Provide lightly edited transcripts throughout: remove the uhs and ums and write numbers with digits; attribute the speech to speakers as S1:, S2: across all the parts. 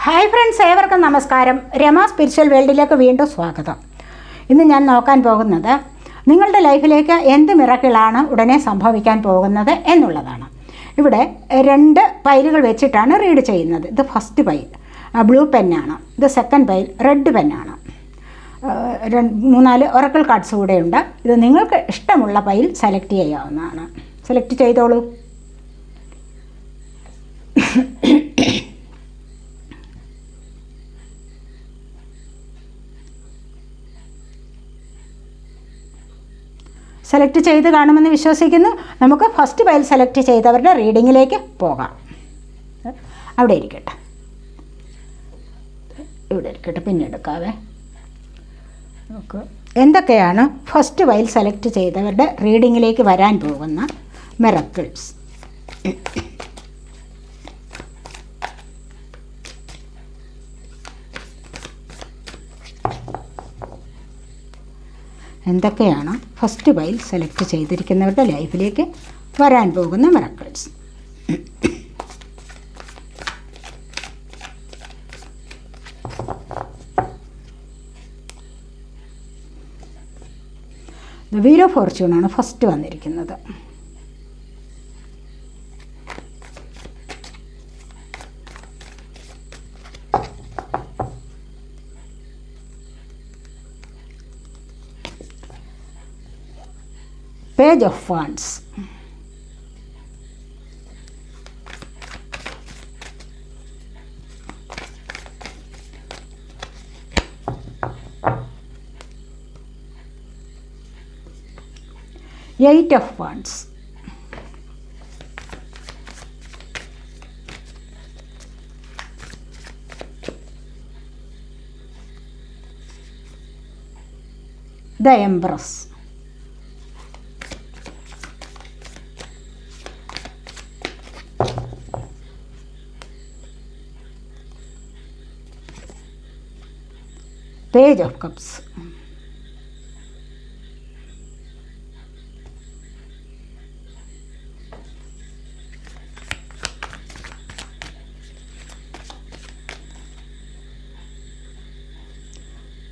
S1: Hi friends, ഏവർക്കും നമസ്കാരം. Rama spiritual വേൾഡിലേക്ക് വീണ്ടും സ്വാഗതം. ഇന്ന് ഞാൻ നോക്കാൻ പോകുന്നത് നിങ്ങളുടെ ലൈഫിലേക്ക് എന്ത് മിറക്കിളാണ് ഉടനെ സംഭവിക്കാൻ പോകുന്നത് എന്നുള്ളതാണ്. ഇവിടെ 2 പൈലുകൾ വെച്ചിട്ടാണ് റീഡ് ചെയ്യുന്നത്. ഇത് ഫസ്റ്റ് പൈൽ ബ്ലൂ പെന്നാണ്, ഇത് സെക്കൻഡ് പൈൽ റെഡ് പെന്നാണ്. 3-4 ഒറക്കിൾ കാർഡ്സ് കൂടെയുണ്ട്. ഇത് നിങ്ങൾക്ക് ഇഷ്ടമുള്ള പൈൽ സെലക്ട് ചെയ്യാവുന്നതാണ്. സെലക്ട് ചെയ്തോളൂ. സെലക്ട് ചെയ്ത് കാണുമെന്ന് വിശ്വസിക്കുന്നു. നമുക്ക് ഫസ്റ്റ് പൈൽ സെലക്ട് ചെയ്തവരുടെ റീഡിങ്ങിലേക്ക് പോകാം. അവിടെ ഇരിക്കട്ടെ, ഇവിടെ ഇരിക്കട്ടെ, പിന്നെ എടുക്കാവേ. നമുക്ക് എന്തൊക്കെയാണ് ഫസ്റ്റ് പൈൽ സെലക്ട് ചെയ്തവരുടെ റീഡിങ്ങിലേക്ക് വരാൻ പോകുന്ന മിറക്കിൾസ്? എന്തൊക്കെയാണ് ഫസ്റ്റ് പൈൽ സെലക്ട് ചെയ്തിരിക്കുന്നവരുടെ ലൈഫിലേക്ക് വരാൻ പോകുന്ന മിറക്കിൾസ്? ദ വീൽ ഓഫ് ഫോർച്യൂണാണ് ഫസ്റ്റ് വന്നിരിക്കുന്നത്. Page of Wands. Eight of Wands. The Empress. Page of Cups.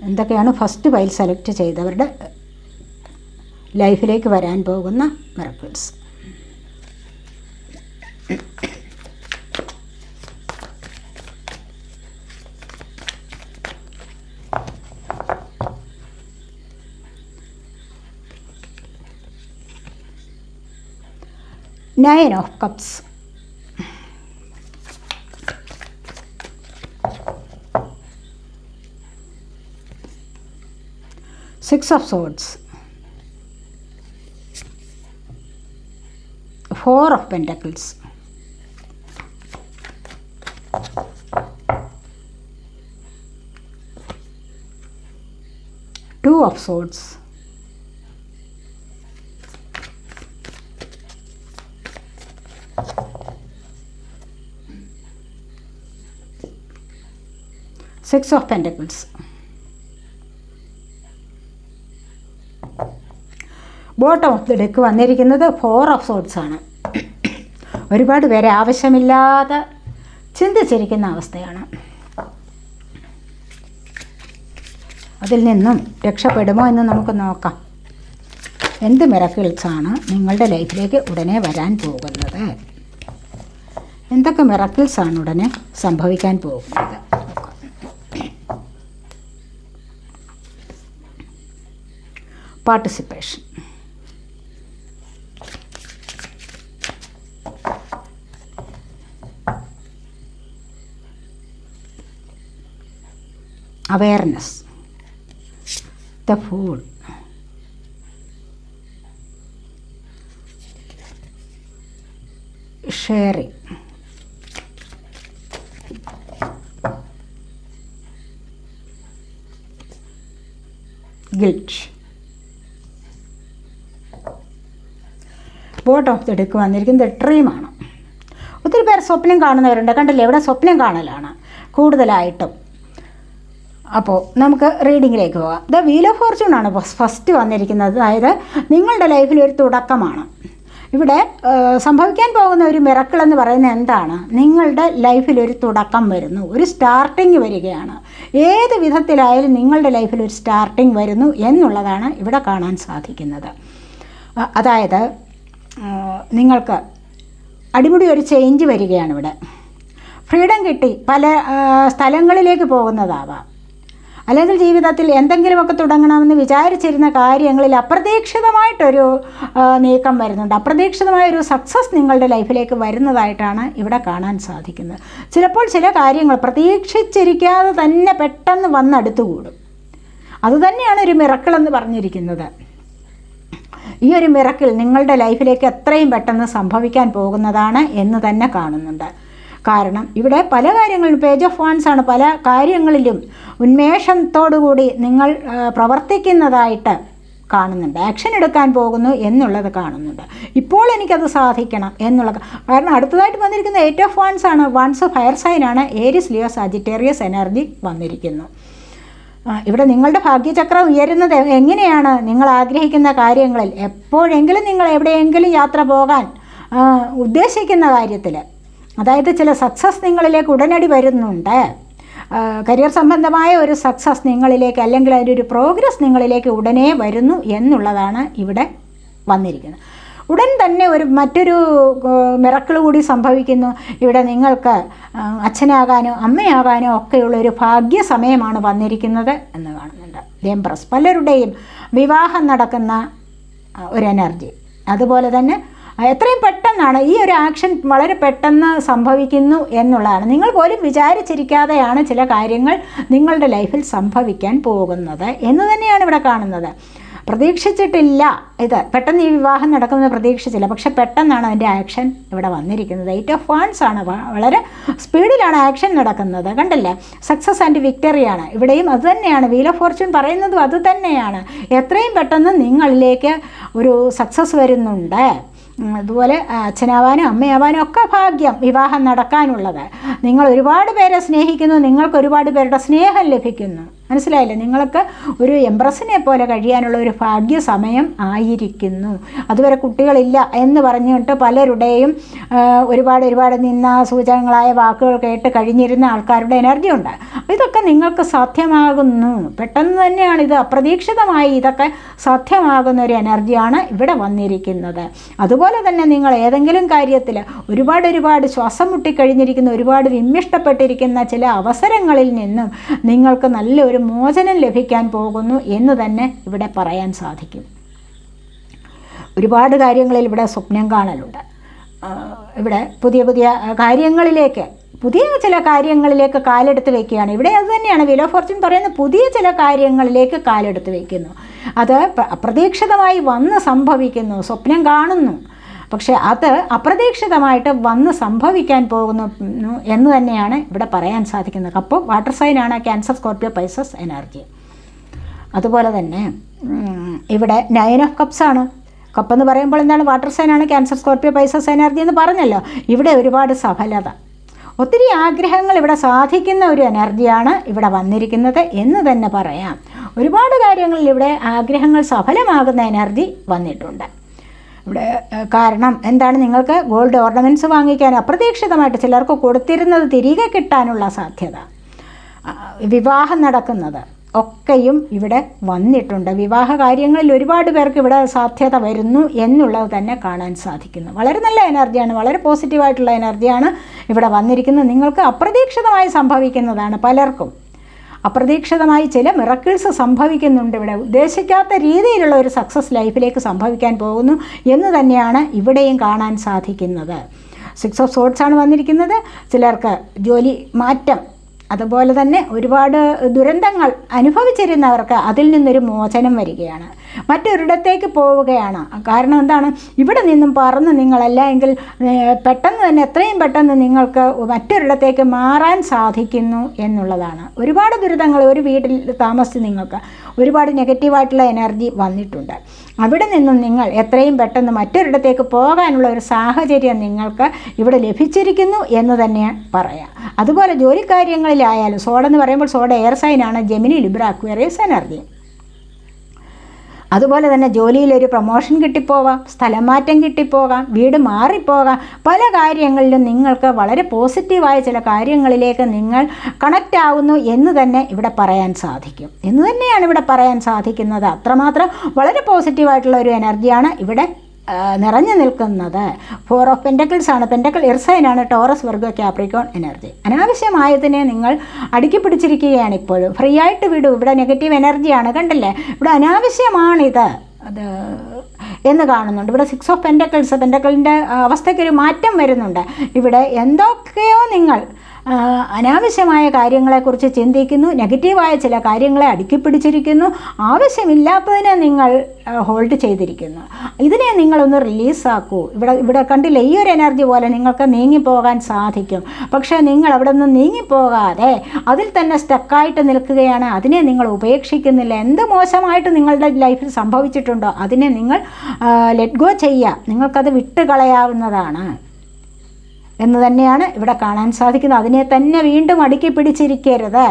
S1: എന്തൊക്കെയാണ് ഫസ്റ്റ് പൈൽ സെലക്ട് ചെയ്തവരുടെ ലൈഫിലേക്ക് വരാൻ പോകുന്ന miracles? Nine of Cups. Six of Swords. Four of Pentacles. Two of Swords. Six of Pentacles. Bottom of the deck വന്നിരിക്കുന്നത് 4 of swords ആണ്. ഒരുപാട് പേരെ ആവശ്യമില്ലാതെ ചിന്തിച്ചിരിക്കുന്ന അവസ്ഥയാണ്. അതിൽ നിന്നും രക്ഷപ്പെടുമോ എന്ന് നമുക്ക് നോക്കാം. എന്ത് മിറക്കിൾസാണ് നിങ്ങളുടെ ലൈഫിലേക്ക് ഉടനെ വരാൻ പോകുന്നത്? എന്തൊക്കെ മിറക്കിൾസാണ് ഉടനെ സംഭവിക്കാൻ പോകുന്നത്? Participation. Awareness. The fool. Sharing. Guilt. Bottom of the deck വന്നിരിക്കുന്നത് ഡ്രീമാണ്. ഒത്തിരി പേർ സ്വപ്നം കാണുന്നവരുണ്ട്. കണ്ടില്ലേ, ഇവിടെ സ്വപ്നം കാണലാണ് കൂടുതലായിട്ടും. അപ്പോൾ നമുക്ക് റീഡിങ്ങിലേക്ക് പോകാം. ദ വീൽ ഓഫ് ഫോർച്യൂണാണ് ഫസ്റ്റ് വന്നിരിക്കുന്നത്. അതായത് നിങ്ങളുടെ ലൈഫിൽ ഒരു തുടക്കമാണ്. ഇവിടെ സംഭവിക്കാൻ പോകുന്ന ഒരു മിറക്കിൾ എന്ന് പറയുന്നത് എന്താണ്? നിങ്ങളുടെ ലൈഫിലൊരു തുടക്കം വരുന്നു, ഒരു സ്റ്റാർട്ടിങ് വരികയാണ്. ഏത് വിധത്തിലായാലും നിങ്ങളുടെ ലൈഫിൽ ഒരു സ്റ്റാർട്ടിങ് വരുന്നു എന്നുള്ളതാണ് ഇവിടെ കാണാൻ സാധിക്കുന്നത്. അതായത് നിങ്ങൾക്ക് അടിമുടി ഒരു ചേഞ്ച് വരികയാണ്. ഇവിടെ ഫ്രീഡം കിട്ടി പല സ്ഥലങ്ങളിലേക്ക് പോകുന്നതാവാം, അല്ലെങ്കിൽ ജീവിതത്തിൽ എന്തെങ്കിലുമൊക്കെ തുടങ്ങണമെന്ന് വിചാരിച്ചിരുന്ന കാര്യങ്ങളിൽ അപ്രതീക്ഷിതമായിട്ടൊരു നീക്കം വരുന്നുണ്ട്. അപ്രതീക്ഷിതമായൊരു സക്സസ് നിങ്ങളുടെ ലൈഫിലേക്ക് വരുന്നതായിട്ടാണ് ഇവിടെ കാണാൻ സാധിക്കുന്നത്. ചിലപ്പോൾ ചില കാര്യങ്ങൾ പ്രതീക്ഷിച്ചിരിക്കാതെ തന്നെ പെട്ടെന്ന് വന്നടുത്തുകൂടും. അതുതന്നെയാണ് ഒരു മിറക്കിൾ എന്ന് പറഞ്ഞിരിക്കുന്നത്. ഈ ഒരു മിറക്കിൾ നിങ്ങളുടെ ലൈഫിലേക്ക് എത്രയും പെട്ടെന്ന് സംഭവിക്കാൻ പോകുന്നതാണ് എന്ന് തന്നെ കാണുന്നുണ്ട്. കാരണം ഇവിടെ പല കാര്യങ്ങളിലും പേജ് ഓഫ് വാൻസ് ആണ്. പല കാര്യങ്ങളിലും ഉന്മേഷത്തോടുകൂടി നിങ്ങൾ പ്രവർത്തിക്കുന്നതായിട്ട് കാണുന്നുണ്ട്. ആക്ഷൻ എടുക്കാൻ പോകുന്നു എന്നുള്ളത് കാണുന്നുണ്ട്. ഇപ്പോൾ എനിക്കത് സാധിക്കണം എന്നുള്ളത്. കാരണം അടുത്തതായിട്ട് വന്നിരിക്കുന്ന 8 ഓഫ് വാൻസ് ആണ്. വാൻസ് ഫയർ സൈനാണ്. ഏരിയസ്, ലിയോ, സാജിറ്റേറിയസ് എനർജി വന്നിരിക്കുന്നു. ഇവിടെ നിങ്ങളുടെ ഭാഗ്യചക്രം ഉയരുന്നത് എങ്ങനെയാണ്? നിങ്ങൾ ആഗ്രഹിക്കുന്ന കാര്യങ്ങളിൽ എപ്പോഴെങ്കിലും നിങ്ങൾ എവിടെയെങ്കിലും യാത്ര പോകാൻ ഉദ്ദേശിക്കുന്ന കാര്യത്തിൽ, അതായത് ചില സക്സസ് നിങ്ങളിലേക്ക് ഉടനടി വരുന്നുണ്ട്. കരിയർ സംബന്ധമായ ഒരു സക്സസ് നിങ്ങളിലേക്ക്, അല്ലെങ്കിൽ അതിൻ്റെ ഒരു പ്രോഗ്രസ് നിങ്ങളിലേക്ക് ഉടനെ വരുന്നു എന്നുള്ളതാണ് ഇവിടെ വന്നിരിക്കുന്നത്. ഉടൻ തന്നെ മറ്റൊരു മിറക്കിൾ കൂടി സംഭവിക്കുന്നു. ഇവിടെ നിങ്ങൾക്ക് അച്ഛനാകാനോ അമ്മയാകാനോ ഒക്കെയുള്ളൊരു ഭാഗ്യ സമയമാണ് വന്നിരിക്കുന്നത് എന്ന് കാണുന്നുണ്ട്. എംപ്രസ്, പലരുടെയും വിവാഹം നടക്കുന്ന ഒരു എനർജി. അതുപോലെ തന്നെ എത്രയും പെട്ടെന്നാണ് ഈ ഒരു ആക്ഷൻ വളരെ പെട്ടെന്ന് സംഭവിക്കുന്നു എന്നുള്ളതാണ്. നിങ്ങൾ പോലും വിചാരിച്ചിരിക്കാതെയാണ് ചില കാര്യങ്ങൾ നിങ്ങളുടെ ലൈഫിൽ സംഭവിക്കാൻ പോകുന്നത് എന്ന് തന്നെയാണ് ഇവിടെ കാണുന്നത്. പ്രതീക്ഷിച്ചിട്ടില്ല, ഇത് പെട്ടെന്ന് ഈ വിവാഹം നടക്കുന്നത് പ്രതീക്ഷിച്ചില്ല, പക്ഷെ പെട്ടെന്നാണ് അതിൻ്റെ ആക്ഷൻ ഇവിടെ വന്നിരിക്കുന്നത്. 8 ഓഫ് വാൻസ് ആണ്. വളരെ സ്പീഡിലാണ് ആക്ഷൻ നടക്കുന്നത്. കണ്ടല്ലേ? സക്സസ് ആൻഡ് വിക്ടറിയാണ്. ഇവിടെയും അത് തന്നെയാണ്. വീൽ ഓഫ് ഫോർച്യൂൺ പറയുന്നതും അത് തന്നെയാണ്. എത്രയും പെട്ടെന്ന് നിങ്ങളിലേക്ക് ഒരു സക്സസ് വരുന്നുണ്ട്. അതുപോലെ അച്ഛനാവാനും അമ്മയാവാനും ഒക്കെ ഭാഗ്യം, വിവാഹം നടക്കാനുള്ളത്. നിങ്ങൾ ഒരുപാട് പേരെ സ്നേഹിക്കുന്നു, നിങ്ങൾക്ക് ഒരുപാട് പേരുടെ സ്നേഹം ലഭിക്കുന്നു. മനസ്സിലായില്ലേ? നിങ്ങൾക്ക് ഒരു എംപ്രസിനെ പോലെ കഴിയാനുള്ള ഒരു ഭാഗ്യ സമയം ആയിരിക്കുന്നു. അതുവരെ കുട്ടികളില്ല എന്ന് പറഞ്ഞിട്ട് പലരുടെയും ഒരുപാട് നിന്ന സൂചകങ്ങളായ വാക്കുകൾ കേട്ട് കഴിഞ്ഞിരുന്ന ആൾക്കാരുടെ എനർജി ഉണ്ട്. ഇതൊക്കെ നിങ്ങൾക്ക് സാധ്യമാകുന്നു. പെട്ടെന്ന് തന്നെയാണ് ഇത്, അപ്രതീക്ഷിതമായി ഇതൊക്കെ സാധ്യമാകുന്ന ഒരു എനർജിയാണ് ഇവിടെ വന്നിരിക്കുന്നത്. അതുപോലെ തന്നെ നിങ്ങൾ ഏതെങ്കിലും കാര്യത്തിൽ ഒരുപാട് ശ്വാസം മുട്ടിക്കഴിഞ്ഞിരിക്കുന്ന, ഒരുപാട് വിമ്മിഷ്ടപ്പെട്ടിരിക്കുന്ന ചില അവസരങ്ങളിൽ നിന്നും നിങ്ങൾക്ക് നല്ലൊരു മോചനം ലഭിക്കാൻ പോകുന്നു എന്ന് തന്നെ ഇവിടെ പറയാൻ സാധിക്കും. ഒരുപാട് കാര്യങ്ങളിൽ ഇവിടെ സ്വപ്നം കാണലുണ്ട്. ഇവിടെ പുതിയ കാര്യങ്ങളിലേക്ക്, പുതിയ ചില കാര്യങ്ങളിലേക്ക് കാലെടുത്ത് വയ്ക്കുകയാണ്. ഇവിടെ അത് തന്നെയാണ് വീൽ ഓഫ് ഫോർച്യൂൺ പറയുന്ന, പുതിയ ചില കാര്യങ്ങളിലേക്ക് കാലെടുത്ത് വയ്ക്കുന്നു. അത് അപ്രതീക്ഷിതമായി വന്ന് സംഭവിക്കുന്നു. സ്വപ്നം കാണുന്നു, പക്ഷേ അത് അപ്രതീക്ഷിതമായിട്ട് വന്ന് സംഭവിക്കാൻ പോകുന്നു എന്ന് തന്നെയാണ് ഇവിടെ പറയാൻ സാധിക്കുന്നത്. അപ്പോൾ വാട്ടർ സൈനാണ് ക്യാൻസർ, സ്കോർപ്പിയോ, പൈസസ് എനർജി. അതുപോലെ തന്നെ ഇവിടെ 9 ഓഫ് കപ്സ് ആണ്. കപ്പ് എന്ന് പറയുമ്പോൾ എന്താണ്? വാട്ടർ സൈനാണ് ക്യാൻസർ, സ്കോർപ്പിയോ, പൈസസ് എനർജി എന്ന് പറഞ്ഞല്ലോ. ഇവിടെ ഒരുപാട് സഫലത, ഒത്തിരി ആഗ്രഹങ്ങൾ ഇവിടെ സാധിക്കുന്ന ഒരു എനർജിയാണ് ഇവിടെ വന്നിരിക്കുന്നത് എന്ന് തന്നെ പറയാം. ഒരുപാട് കാര്യങ്ങളിൽ ഇവിടെ ആഗ്രഹങ്ങൾ സഫലമാകുന്ന എനർജി വന്നിട്ടുണ്ട്. ഇവിടെ കാരണം എന്താണ്? നിങ്ങൾക്ക് ഗോൾഡ് ഓർണമെൻറ്റ്സ് വാങ്ങിക്കാൻ അപ്രതീക്ഷിതമായിട്ട് ചിലർക്ക് കൊടുത്തിരുന്നത് തിരികെ കിട്ടാനുള്ള സാധ്യത, വിവാഹം നടക്കുന്നത് ഒക്കെയും ഇവിടെ വന്നിട്ടുണ്ട്. വിവാഹ കാര്യങ്ങളിൽ ഒരുപാട് പേർക്ക് ഇവിടെ സാധ്യത വരുന്നു എന്നുള്ളത് തന്നെ കാണാൻ സാധിക്കുന്നു. വളരെ നല്ല എനർജിയാണ്, വളരെ പോസിറ്റീവായിട്ടുള്ള എനർജിയാണ് ഇവിടെ വന്നിരിക്കുന്നത്. നിങ്ങൾക്ക് അപ്രതീക്ഷിതമായി സംഭവിക്കുന്നതാണ്. പലർക്കും അപ്രതീക്ഷിതമായി ചില മിറക്കിൾസ് സംഭവിക്കുന്നുണ്ട്. ഇവിടെ ഉദ്ദേശിക്കാത്ത രീതിയിലുള്ള ഒരു സക്സസ് ലൈഫിലേക്ക് സംഭവിക്കാൻ പോകുന്നു എന്ന് തന്നെയാണ് ഇവിടെയും കാണാൻ സാധിക്കുന്നത്. 6 ഓഫ് സോർഡ്സ് ആണ് വന്നിരിക്കുന്നത്. ചിലർക്ക് ജോലി മാറ്റം, അതുപോലെ തന്നെ ഒരുപാട് ദുരന്തങ്ങൾ അനുഭവിച്ചിരുന്നവർക്ക് അതിൽ നിന്നൊരു മോചനം വരികയാണ്. മറ്റൊരിടത്തേക്ക് പോവുകയാണ്. കാരണം എന്താണ്? ഇവിടെ നിന്നും പറന്ന് നിങ്ങളല്ല എങ്കിൽ പെട്ടെന്ന് തന്നെ, എത്രയും പെട്ടെന്ന് നിങ്ങൾക്ക് മറ്റൊരിടത്തേക്ക് മാറാൻ സാധിക്കുന്നു എന്നുള്ളതാണ്. ഒരുപാട് ദുരിതങ്ങൾ, ഒരു വീട്ടിൽ താമസിച്ച് നിങ്ങൾക്ക് ഒരുപാട് നെഗറ്റീവായിട്ടുള്ള എനർജി വന്നിട്ടുണ്ട്. അവിടെ നിന്നും നിങ്ങൾ എത്രയും പെട്ടെന്ന് മറ്റൊരിടത്തേക്ക് പോകാനുള്ള ഒരു സാഹചര്യം നിങ്ങൾക്ക് ഇവിടെ ലഭിച്ചിരിക്കുന്നു എന്ന് തന്നെ പറയാം. അതുപോലെ ജോലിക്കാര്യങ്ങളിലായാലും, സോഡെന്ന് പറയുമ്പോൾ സോഡ എയർ സൈനാണ്, ജെമിനി, ലിബ്ര, അക്വേറിയസ് എനർജി. അതുപോലെ തന്നെ ജോലിയിലൊരു പ്രൊമോഷൻ കിട്ടിപ്പോവാം, സ്ഥലം മാറ്റം കിട്ടിപ്പോകാം, വീട് മാറിപ്പോകാം. പല കാര്യങ്ങളിലും നിങ്ങൾക്ക് വളരെ പോസിറ്റീവായ ചില കാര്യങ്ങളിലേക്ക് നിങ്ങൾ കണക്റ്റ് ആവുന്നു എന്ന് തന്നെ ഇവിടെ പറയാൻ സാധിക്കും, എന്ന് തന്നെയാണ് ഇവിടെ പറയാൻ സാധിക്കുന്നത്. അത്രമാത്രം വളരെ പോസിറ്റീവായിട്ടുള്ള ഒരു എനർജിയാണ് ഇവിടെ നിറഞ്ഞു നിൽക്കുന്നത്. 4 ഓഫ് പെൻറ്റക്കിൾസ് ആണ്. പെൻറ്റക്കിൾ എർസൈനാണ് ടോറസ്, വെർഗോ, ക്യാപ്രിക്കോൺ എനർജി. അനാവശ്യമായതിനെ നിങ്ങൾ അടുക്കി പിടിച്ചിരിക്കുകയാണ് ഇപ്പോഴും. ഫ്രീ ആയിട്ട് വിടൂ. ഇവിടെ നെഗറ്റീവ് എനർജിയാണ്, കണ്ടില്ലേ? ഇവിടെ അനാവശ്യമാണിത് അത് എന്ന് കാണുന്നുണ്ട്. ഇവിടെ 6 ഓഫ് പെൻറ്റക്കിൾസ്, പെൻറ്റക്കിളിൻ്റെ അവസ്ഥയ്ക്കൊരു മാറ്റം വരുന്നുണ്ട്. ഇവിടെ എന്തൊക്കെയോ നിങ്ങൾ അനാവശ്യമായ കാര്യങ്ങളെക്കുറിച്ച് ചിന്തിക്കുന്നു, നെഗറ്റീവായ ചില കാര്യങ്ങളെ അടുക്കി പിടിച്ചിരിക്കുന്നു, ആവശ്യമില്ലാത്തതിനെ നിങ്ങൾ ഹോൾഡ് ചെയ്തിരിക്കുന്നു. ഇതിനെ നിങ്ങളൊന്ന് റിലീസാക്കൂ. ഇവിടെ കണ്ടില്ലേ, ഈ ഒരു എനർജി പോലെ നിങ്ങൾക്ക് നീങ്ങിപ്പോകാൻ സാധിക്കും. പക്ഷേ നിങ്ങൾ അവിടെ നിന്ന് നീങ്ങിപ്പോകാതെ അതിൽ തന്നെ സ്റ്റക്കായിട്ട് നിൽക്കുകയാണ്. അതിനെ നിങ്ങൾ ഉപേക്ഷിക്കുന്നില്ല. എന്ത് മോശമായിട്ട് നിങ്ങളുടെ ലൈഫിൽ സംഭവിച്ചിട്ടുണ്ടോ അതിനെ നിങ്ങൾ ലെറ്റ് ഗോ ചെയ്യുക. നിങ്ങൾക്കത് വിട്ടുകളയാവുന്നതാണ് എന്ന് തന്നെയാണ് ഇവിടെ കാണാൻ സാധിക്കുന്നത്. അതിനെ തന്നെ വീണ്ടും അടുക്കി പിടിച്ചിരിക്കരുത്.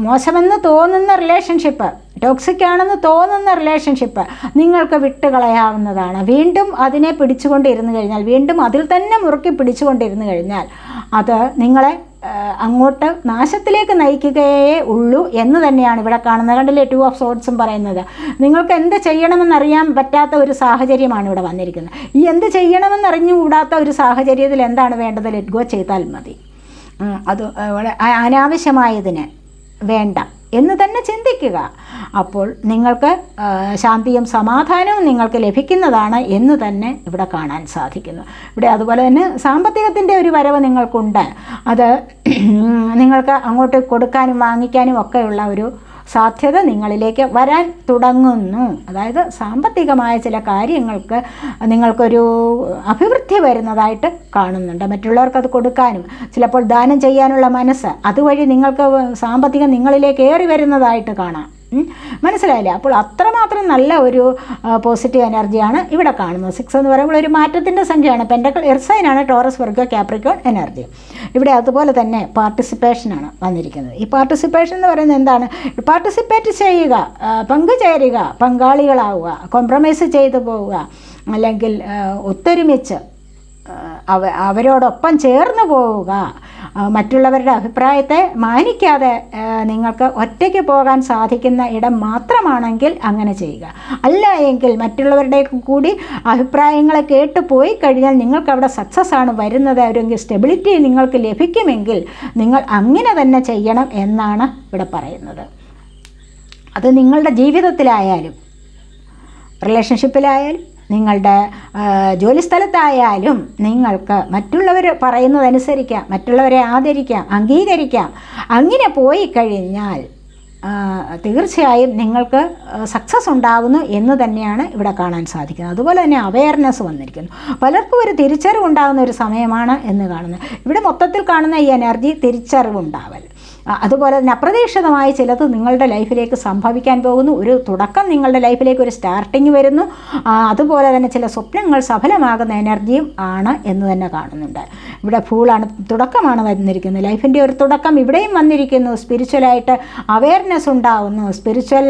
S1: മോശമെന്ന് തോന്നുന്ന റിലേഷൻഷിപ്പ്, ടോക്സിക് ആണെന്ന് തോന്നുന്ന റിലേഷൻഷിപ്പ് നിങ്ങൾക്ക് വിട്ടുകളയാവുന്നതാണ്. വീണ്ടും അതിനെ പിടിച്ചുകൊണ്ടിരുന്നു കഴിഞ്ഞാൽ, വീണ്ടും അതിൽ തന്നെ മുറുക്കി പിടിച്ചുകൊണ്ടിരുന്നു കഴിഞ്ഞാൽ അത് നിങ്ങളെ അങ്ങോട്ട് നാശത്തിലേക്ക് നയിക്കുകയേ ഉള്ളൂ എന്ന് തന്നെയാണ് ഇവിടെ കാണുന്നത്. കണ്ടില്ലേ, 2 ഓഫ് സോഡ്സും പറയുന്നത്. നിങ്ങൾക്ക് എന്ത് ചെയ്യണമെന്നറിയാൻ പറ്റാത്ത ഒരു സാഹചര്യമാണ് ഇവിടെ വന്നിരിക്കുന്നത്. ഈ എന്ത് ചെയ്യണമെന്നറിഞ്ഞുകൂടാത്ത ഒരു സാഹചര്യത്തിൽ എന്താണ് വേണ്ടത്? ലെറ്റ് ഗോ ചെയ്താൽ മതി. അത് അനാവശ്യമായതിന് വേണ്ട എന്ന് തന്നെ ചിന്തിക്കുക. അപ്പോൾ നിങ്ങൾക്ക് ശാന്തിയും സമാധാനവും നിങ്ങൾക്ക് ലഭിക്കുന്നതാണ് എന്ന് തന്നെ ഇവിടെ കാണാൻ സാധിക്കുന്നു. ഇവിടെ അതുപോലെ തന്നെ സാമ്പത്തികത്തിൻ്റെ ഒരു വരവ് നിങ്ങൾക്കുണ്ട്. അത് നിങ്ങൾക്ക് അങ്ങോട്ട് കൊടുക്കാനും വാങ്ങിക്കാനും ഒക്കെയുള്ള ഒരു സാധ്യത നിങ്ങളിലേക്ക് വരാൻ തുടങ്ങുന്നു. അതായത് സാമ്പത്തികമായ ചില കാര്യങ്ങൾക്ക് നിങ്ങൾക്കൊരു അഭിവൃദ്ധി വരുന്നതായിട്ട് കാണുന്നുണ്ട്. മറ്റുള്ളവർക്കത് കൊടുക്കാനും ചിലപ്പോൾ ദാനം ചെയ്യാനുള്ള മനസ്സ്, അതുവഴി നിങ്ങൾക്ക് സാമ്പത്തികം നിങ്ങളിലേക്ക് ഏറി വരുന്നതായിട്ട് കാണാം. മനസ്സിലായില്ലേ? അപ്പോൾ അത്രമാത്രം നല്ല ഒരു പോസിറ്റീവ് എനർജിയാണ് ഇവിടെ കാണുന്നത്. 6 എന്ന് പറയുമ്പോൾ ഒരു മാറ്റത്തിൻ്റെ സംഖ്യയാണ്. പെൻറ്റക്കിൾ എർസൈനാണ് ടോറസ്, വെർഗോ, ക്യാപ്രിക്കോൺ എനർജി. ഇവിടെ അതുപോലെ തന്നെ പാർട്ടിസിപ്പേഷനാണ് വന്നിരിക്കുന്നത്. ഈ പാർട്ടിസിപ്പേഷൻ എന്ന് പറയുന്നത് എന്താണ്? പാർട്ടിസിപ്പേറ്റ് ചെയ്യുക, പങ്കുചേരുക, പങ്കാളികളാവുക, കോംപ്രമൈസ് ചെയ്തു പോവുക, അല്ലെങ്കിൽ ഒത്തൊരുമിച്ച് അവരോടൊപ്പം ചേർന്ന് പോവുക. മറ്റുള്ളവരുടെ അഭിപ്രായത്തെ മാനിക്കാതെ നിങ്ങൾക്ക് ഒറ്റയ്ക്ക് പോകാൻ സാധിക്കുന്ന ഇടം മാത്രമാണെങ്കിൽ അങ്ങനെ ചെയ്യുക. അല്ല എങ്കിൽ മറ്റുള്ളവരുടെ കൂടി അഭിപ്രായങ്ങളെ കേട്ട് പോയി കഴിഞ്ഞാൽ നിങ്ങൾക്ക് അവിടെ സക്സസ് ആണ് വരുന്നത്. ഒരു സ്റ്റെബിലിറ്റി നിങ്ങൾക്ക് ലഭിക്കുമെങ്കിൽ നിങ്ങൾ അങ്ങനെ തന്നെ ചെയ്യണം എന്നാണ് ഇവിടെ പറയുന്നത്. അത് നിങ്ങളുടെ ജീവിതത്തിലായാലും റിലേഷൻഷിപ്പിലായാലും നിങ്ങളുടെ ജോലിസ്ഥലത്തായാലും നിങ്ങൾക്ക് മറ്റുള്ളവർ പറയുന്നതനുസരിക്കാം, മറ്റുള്ളവരെ ആദരിക്കാം, അംഗീകരിക്കാം. അങ്ങനെ പോയി കഴിഞ്ഞാൽ തീർച്ചയായും നിങ്ങൾക്ക് സക്സസ് ഉണ്ടാകുന്നു എന്ന് തന്നെയാണ് ഇവിടെ കാണാൻ സാധിക്കുന്നത്. അതുപോലെ തന്നെ അവെയർനെസ് വന്നിരിക്കുന്നു. പലർക്കും ഒരു തിരിച്ചറിവുണ്ടാകുന്ന ഒരു സമയമാണ് എന്ന് കാണുന്നത്. ഇവിടെ മൊത്തത്തിൽ കാണുന്ന ഈ എനർജി തിരിച്ചറിവുണ്ടാവൽ, അതുപോലെ തന്നെ അപ്രതീക്ഷിതമായി ചിലത് നിങ്ങളുടെ ലൈഫിലേക്ക് സംഭവിക്കാൻ പോകുന്നു. ഒരു തുടക്കം നിങ്ങളുടെ ലൈഫിലേക്ക് ഒരു സ്റ്റാർട്ടിങ് വരുന്നു. അതുപോലെ തന്നെ ചില സ്വപ്നങ്ങൾ സഫലമാകുന്ന എനർജിയും ആണ് എന്ന് തന്നെ കാണുന്നുണ്ട്. ഇവിടെ ഫൂളാണ്, തുടക്കമാണ് വന്നിരിക്കുന്നത്. ലൈഫിൻ്റെ ഒരു തുടക്കം ഇവിടെയും വന്നിരിക്കുന്നു. സ്പിരിച്വലായിട്ട് അവെയർനെസ് ഉണ്ടാവുന്നു, സ്പിരിച്വൽ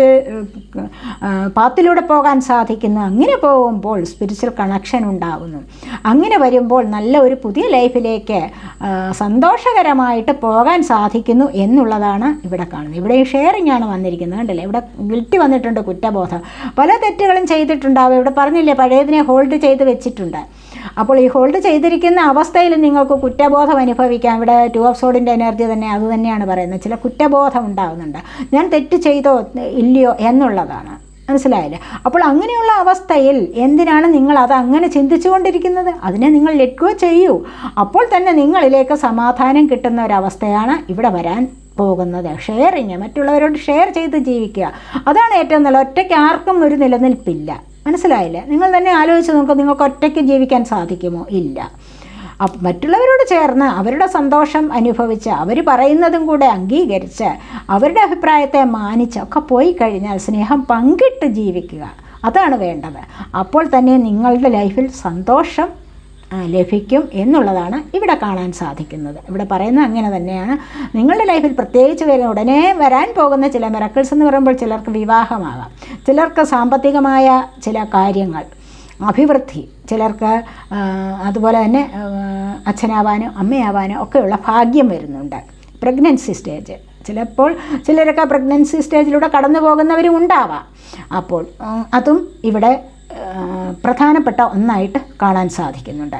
S1: പാത്തിലൂടെ പോകാൻ സാധിക്കുന്നു. അങ്ങനെ പോകുമ്പോൾ സ്പിരിച്വൽ കണക്ഷൻ ഉണ്ടാകുന്നു. അങ്ങനെ വരുമ്പോൾ നല്ല ഒരു പുതിയ ലൈഫിലേക്ക് സന്തോഷകരമായിട്ട് പോകാൻ സാധിക്കുന്നു എന്നുള്ളതാണ് ഇവിടെ കാണുന്നത്. ഇവിടെ ഈ ഷെയറിംഗ് ആണ് വന്നിരിക്കുന്നത്. കണ്ടില്ലേ, ഇവിടെ ഗിൽറ്റി വന്നിട്ടുണ്ട്, കുറ്റബോധം. പല തെറ്റുകളും ചെയ്തിട്ടുണ്ടാവും. ഇവിടെ പറഞ്ഞില്ലേ, പഴയതിനെ ഹോൾഡ് ചെയ്ത് വെച്ചിട്ടുണ്ട്. അപ്പോൾ ഈ ഹോൾഡ് ചെയ്തിരിക്കുന്ന അവസ്ഥയിൽ നിങ്ങൾക്ക് കുറ്റബോധം അനുഭവിക്കാം. ഇവിടെ 2 ഓഫ് സോഡിൻ്റെ എനർജി തന്നെ അത് തന്നെയാണ് പറയുന്നത്. ചില കുറ്റബോധം ഉണ്ടാകുന്നുണ്ട്, ഞാൻ തെറ്റ് ചെയ്തോ ഇല്ലയോ എന്നുള്ളതാണ്. മനസ്സിലായില്ലേ? അപ്പോൾ അങ്ങനെയുള്ള അവസ്ഥയിൽ എന്തിനാണ് നിങ്ങൾ അത് അങ്ങനെ ചിന്തിച്ചുകൊണ്ടിരിക്കുന്നത്? അതിനെ നിങ്ങൾ ലെറ്റ് ഗോ ചെയ്യൂ. അപ്പോൾ തന്നെ നിങ്ങളിലേക്ക് സമാധാനം കിട്ടുന്ന ഒരവസ്ഥയാണ് ഇവിടെ വരാൻ പോകുന്നത്. ഷെയറിങ്, മറ്റുള്ളവരോട് ഷെയർ ചെയ്ത് ജീവിക്കുക, അതാണ് ഏറ്റവും നല്ല. ഒറ്റയ്ക്ക് ആർക്കും ഒരു നിലനിൽപ്പില്ല. മനസ്സിലായില്ലേ? നിങ്ങൾ തന്നെ ആലോചിച്ച് നോക്കുക, നിങ്ങൾക്ക് ഒറ്റയ്ക്ക് ജീവിക്കാൻ സാധിക്കുമോ? ഇല്ല. അപ്പം മറ്റുള്ളവരോട് ചേർന്ന് അവരുടെ സന്തോഷം അനുഭവിച്ച് അവർ പറയുന്നതും കൂടെ അംഗീകരിച്ച് അവരുടെ അഭിപ്രായത്തെ മാനിച്ച് ഒക്കെ പോയി കഴിഞ്ഞാൽ സ്നേഹം പങ്കിട്ട് ജീവിക്കുക, അതാണ് വേണ്ടത്. അപ്പോൾ തന്നെ നിങ്ങളുടെ ലൈഫിൽ സന്തോഷം ലഭിക്കും എന്നുള്ളതാണ് ഇവിടെ കാണാൻ സാധിക്കുന്നത്. ഇവിടെ പറയുന്നത് അങ്ങനെ തന്നെയാണ്. നിങ്ങളുടെ ലൈഫിൽ പ്രത്യേകിച്ച് ഉടനെ വരാൻ പോകുന്ന ചില മിറക്കിൾസ് എന്ന് പറയുമ്പോൾ ചിലർക്ക് വിവാഹമാകാം, ചിലർക്ക് സാമ്പത്തികമായ ചില കാര്യങ്ങൾ, അഭിവൃദ്ധി, ചിലർക്ക് അതുപോലെ തന്നെ അച്ഛനാവാനോ അമ്മയാവാനോ ഒക്കെയുള്ള ഭാഗ്യം വരുന്നുണ്ട്. പ്രഗ്നൻസി സ്റ്റേജ്, ചിലപ്പോൾ ചിലരൊക്കെ പ്രഗ്നൻസി സ്റ്റേജിലൂടെ കടന്നു പോകുന്നവരും ഉണ്ടാവാം. അപ്പോൾ അതും ഇവിടെ പ്രധാനപ്പെട്ട ഒന്നായിട്ട് കാണാൻ സാധിക്കുന്നുണ്ട്.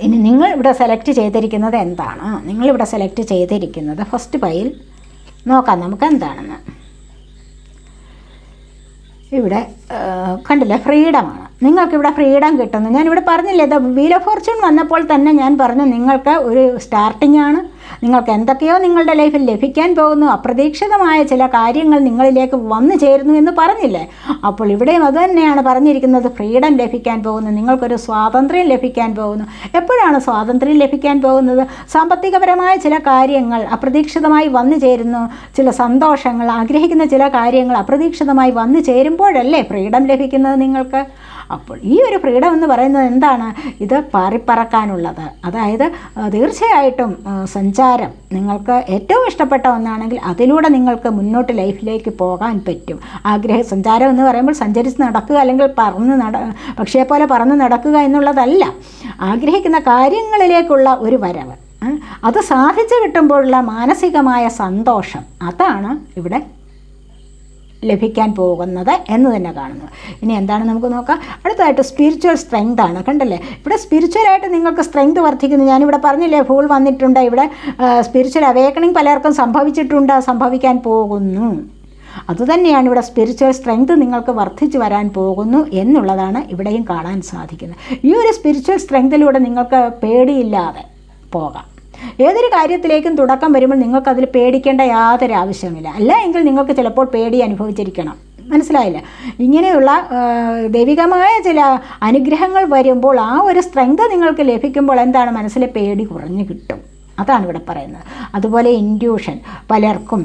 S1: ഇനി നിങ്ങൾ ഇവിടെ സെലക്ട് ചെയ്തിരിക്കുന്നത് എന്താണ്? നിങ്ങളിവിടെ സെലക്ട് ചെയ്തിരിക്കുന്നത് ഫസ്റ്റ് പൈൽ നോക്കാം നമുക്ക് എന്താണെന്ന്. ഇവിടെ കണ്ടില്ലേ, ഫ്രീഡമാണ്. നിങ്ങൾക്കിവിടെ ഫ്രീഡം കിട്ടുന്നു. ഞാനിവിടെ പറഞ്ഞില്ലേ, വീൽ ഓഫ് ഫോർച്യൂൺ വന്നപ്പോൾ തന്നെ ഞാൻ പറഞ്ഞു നിങ്ങൾക്ക് ഒരു സ്റ്റാർട്ടിംഗ് ആണ്. നിങ്ങൾക്ക് എന്തൊക്കെയോ നിങ്ങളുടെ ലൈഫിൽ ലഭിക്കാൻ പോകുന്നു, അപ്രതീക്ഷിതമായ ചില കാര്യങ്ങൾ നിങ്ങളിലേക്ക് വന്നു ചേരുന്നു എന്ന് പറഞ്ഞില്ലേ. അപ്പോൾ ഇവിടെയും അതുതന്നെയാണ് പറഞ്ഞിരിക്കുന്നത്, ഫ്രീഡം ലഭിക്കാൻ പോകുന്നു, നിങ്ങൾക്കൊരു സ്വാതന്ത്ര്യം ലഭിക്കാൻ പോകുന്നു. എപ്പോഴാണ് സ്വാതന്ത്ര്യം ലഭിക്കാൻ പോകുന്നത്? സാമ്പത്തികപരമായ ചില കാര്യങ്ങൾ അപ്രതീക്ഷിതമായി വന്നു ചേരുന്നു, ചില സന്തോഷങ്ങൾ, ആഗ്രഹിക്കുന്ന ചില കാര്യങ്ങൾ അപ്രതീക്ഷിതമായി വന്നു ചേരുമ്പോഴല്ലേ ഫ്രീഡം ലഭിക്കുന്നത് നിങ്ങൾക്ക്. അപ്പോൾ ഈ ഒരു ഫ്രീഡം എന്ന് പറയുന്നത് എന്താണ്? ഇത് പാറിപ്പറക്കാനുള്ളത്. അതായത് തീർച്ചയായിട്ടും സഞ്ചാരം നിങ്ങൾക്ക് ഏറ്റവും ഇഷ്ടപ്പെട്ട ഒന്നാണെങ്കിൽ അതിലൂടെ നിങ്ങൾക്ക് മുന്നോട്ട് ലൈഫിലേക്ക് പോകാൻ പറ്റും. സഞ്ചാരം എന്ന് പറയുമ്പോൾ സഞ്ചരിച്ച് നടക്കുക അല്ലെങ്കിൽ പക്ഷിയെപ്പോലെ പറന്ന് നടക്കുക എന്നുള്ളതല്ല. ആഗ്രഹിക്കുന്ന കാര്യങ്ങളിലേക്കുള്ള ഒരു വരവ്, അത് സാധിച്ചു കിട്ടുമ്പോഴുള്ള മാനസികമായ സന്തോഷം, അതാണ് ഇവിടെ ലഭിക്കാൻ പോകുന്നത് എന്ന് തന്നെ കാണുന്നു. ഇനി എന്താണ് നമുക്ക് നോക്കാം. അടുത്തതായിട്ട് സ്പിരിച്വൽ സ്ട്രെങ്ത് ആണ്. കണ്ടല്ലേ, ഇവിടെ സ്പിരിച്വലായിട്ട് നിങ്ങൾക്ക് സ്ട്രെങ്ത് വർദ്ധിക്കുന്നു. ഞാനിവിടെ പറഞ്ഞില്ലേ, ഫൂൾ വന്നിട്ടുണ്ട്. ഇവിടെ സ്പിരിച്വൽ അവേക്കണിങ് പലർക്കും സംഭവിച്ചിട്ടുണ്ട്, സംഭവിക്കാൻ പോകുന്നു. അതുതന്നെയാണ് ഇവിടെ സ്പിരിച്വൽ സ്ട്രെങ്ത് നിങ്ങൾക്ക് വർദ്ധിച്ചു വരാൻ പോകുന്നു എന്നുള്ളതാണ് ഇവിടെയും കാണാൻ സാധിക്കുന്നത്. ഈ ഒരു സ്പിരിച്വൽ സ്ട്രെങ്തിലൂടെ നിങ്ങൾക്ക് പേടിയില്ലാതെ പോകാം. ഏതൊരു കാര്യത്തിലേക്കും തുടക്കം വരുമ്പോൾ നിങ്ങൾക്കതിൽ പേടിക്കേണ്ട യാതൊരു ആവശ്യമില്ല. അല്ല എങ്കിൽ നിങ്ങൾക്ക് ചിലപ്പോൾ പേടി അനുഭവിച്ചിരിക്കണം. മനസ്സിലായില്ല? ഇങ്ങനെയുള്ള ദൈവികമായ ചില അനുഗ്രഹങ്ങൾ വരുമ്പോൾ ആ ഒരു സ്ട്രെങ്ത് നിങ്ങൾക്ക് ലഭിക്കുമ്പോൾ എന്താണ്, മനസ്സിലെ പേടി കുറഞ്ഞു കിട്ടും. അതാണ് ഇവിടെ പറയുന്നത്. അതുപോലെ ഇൻഡ്യൂഷൻ പലർക്കും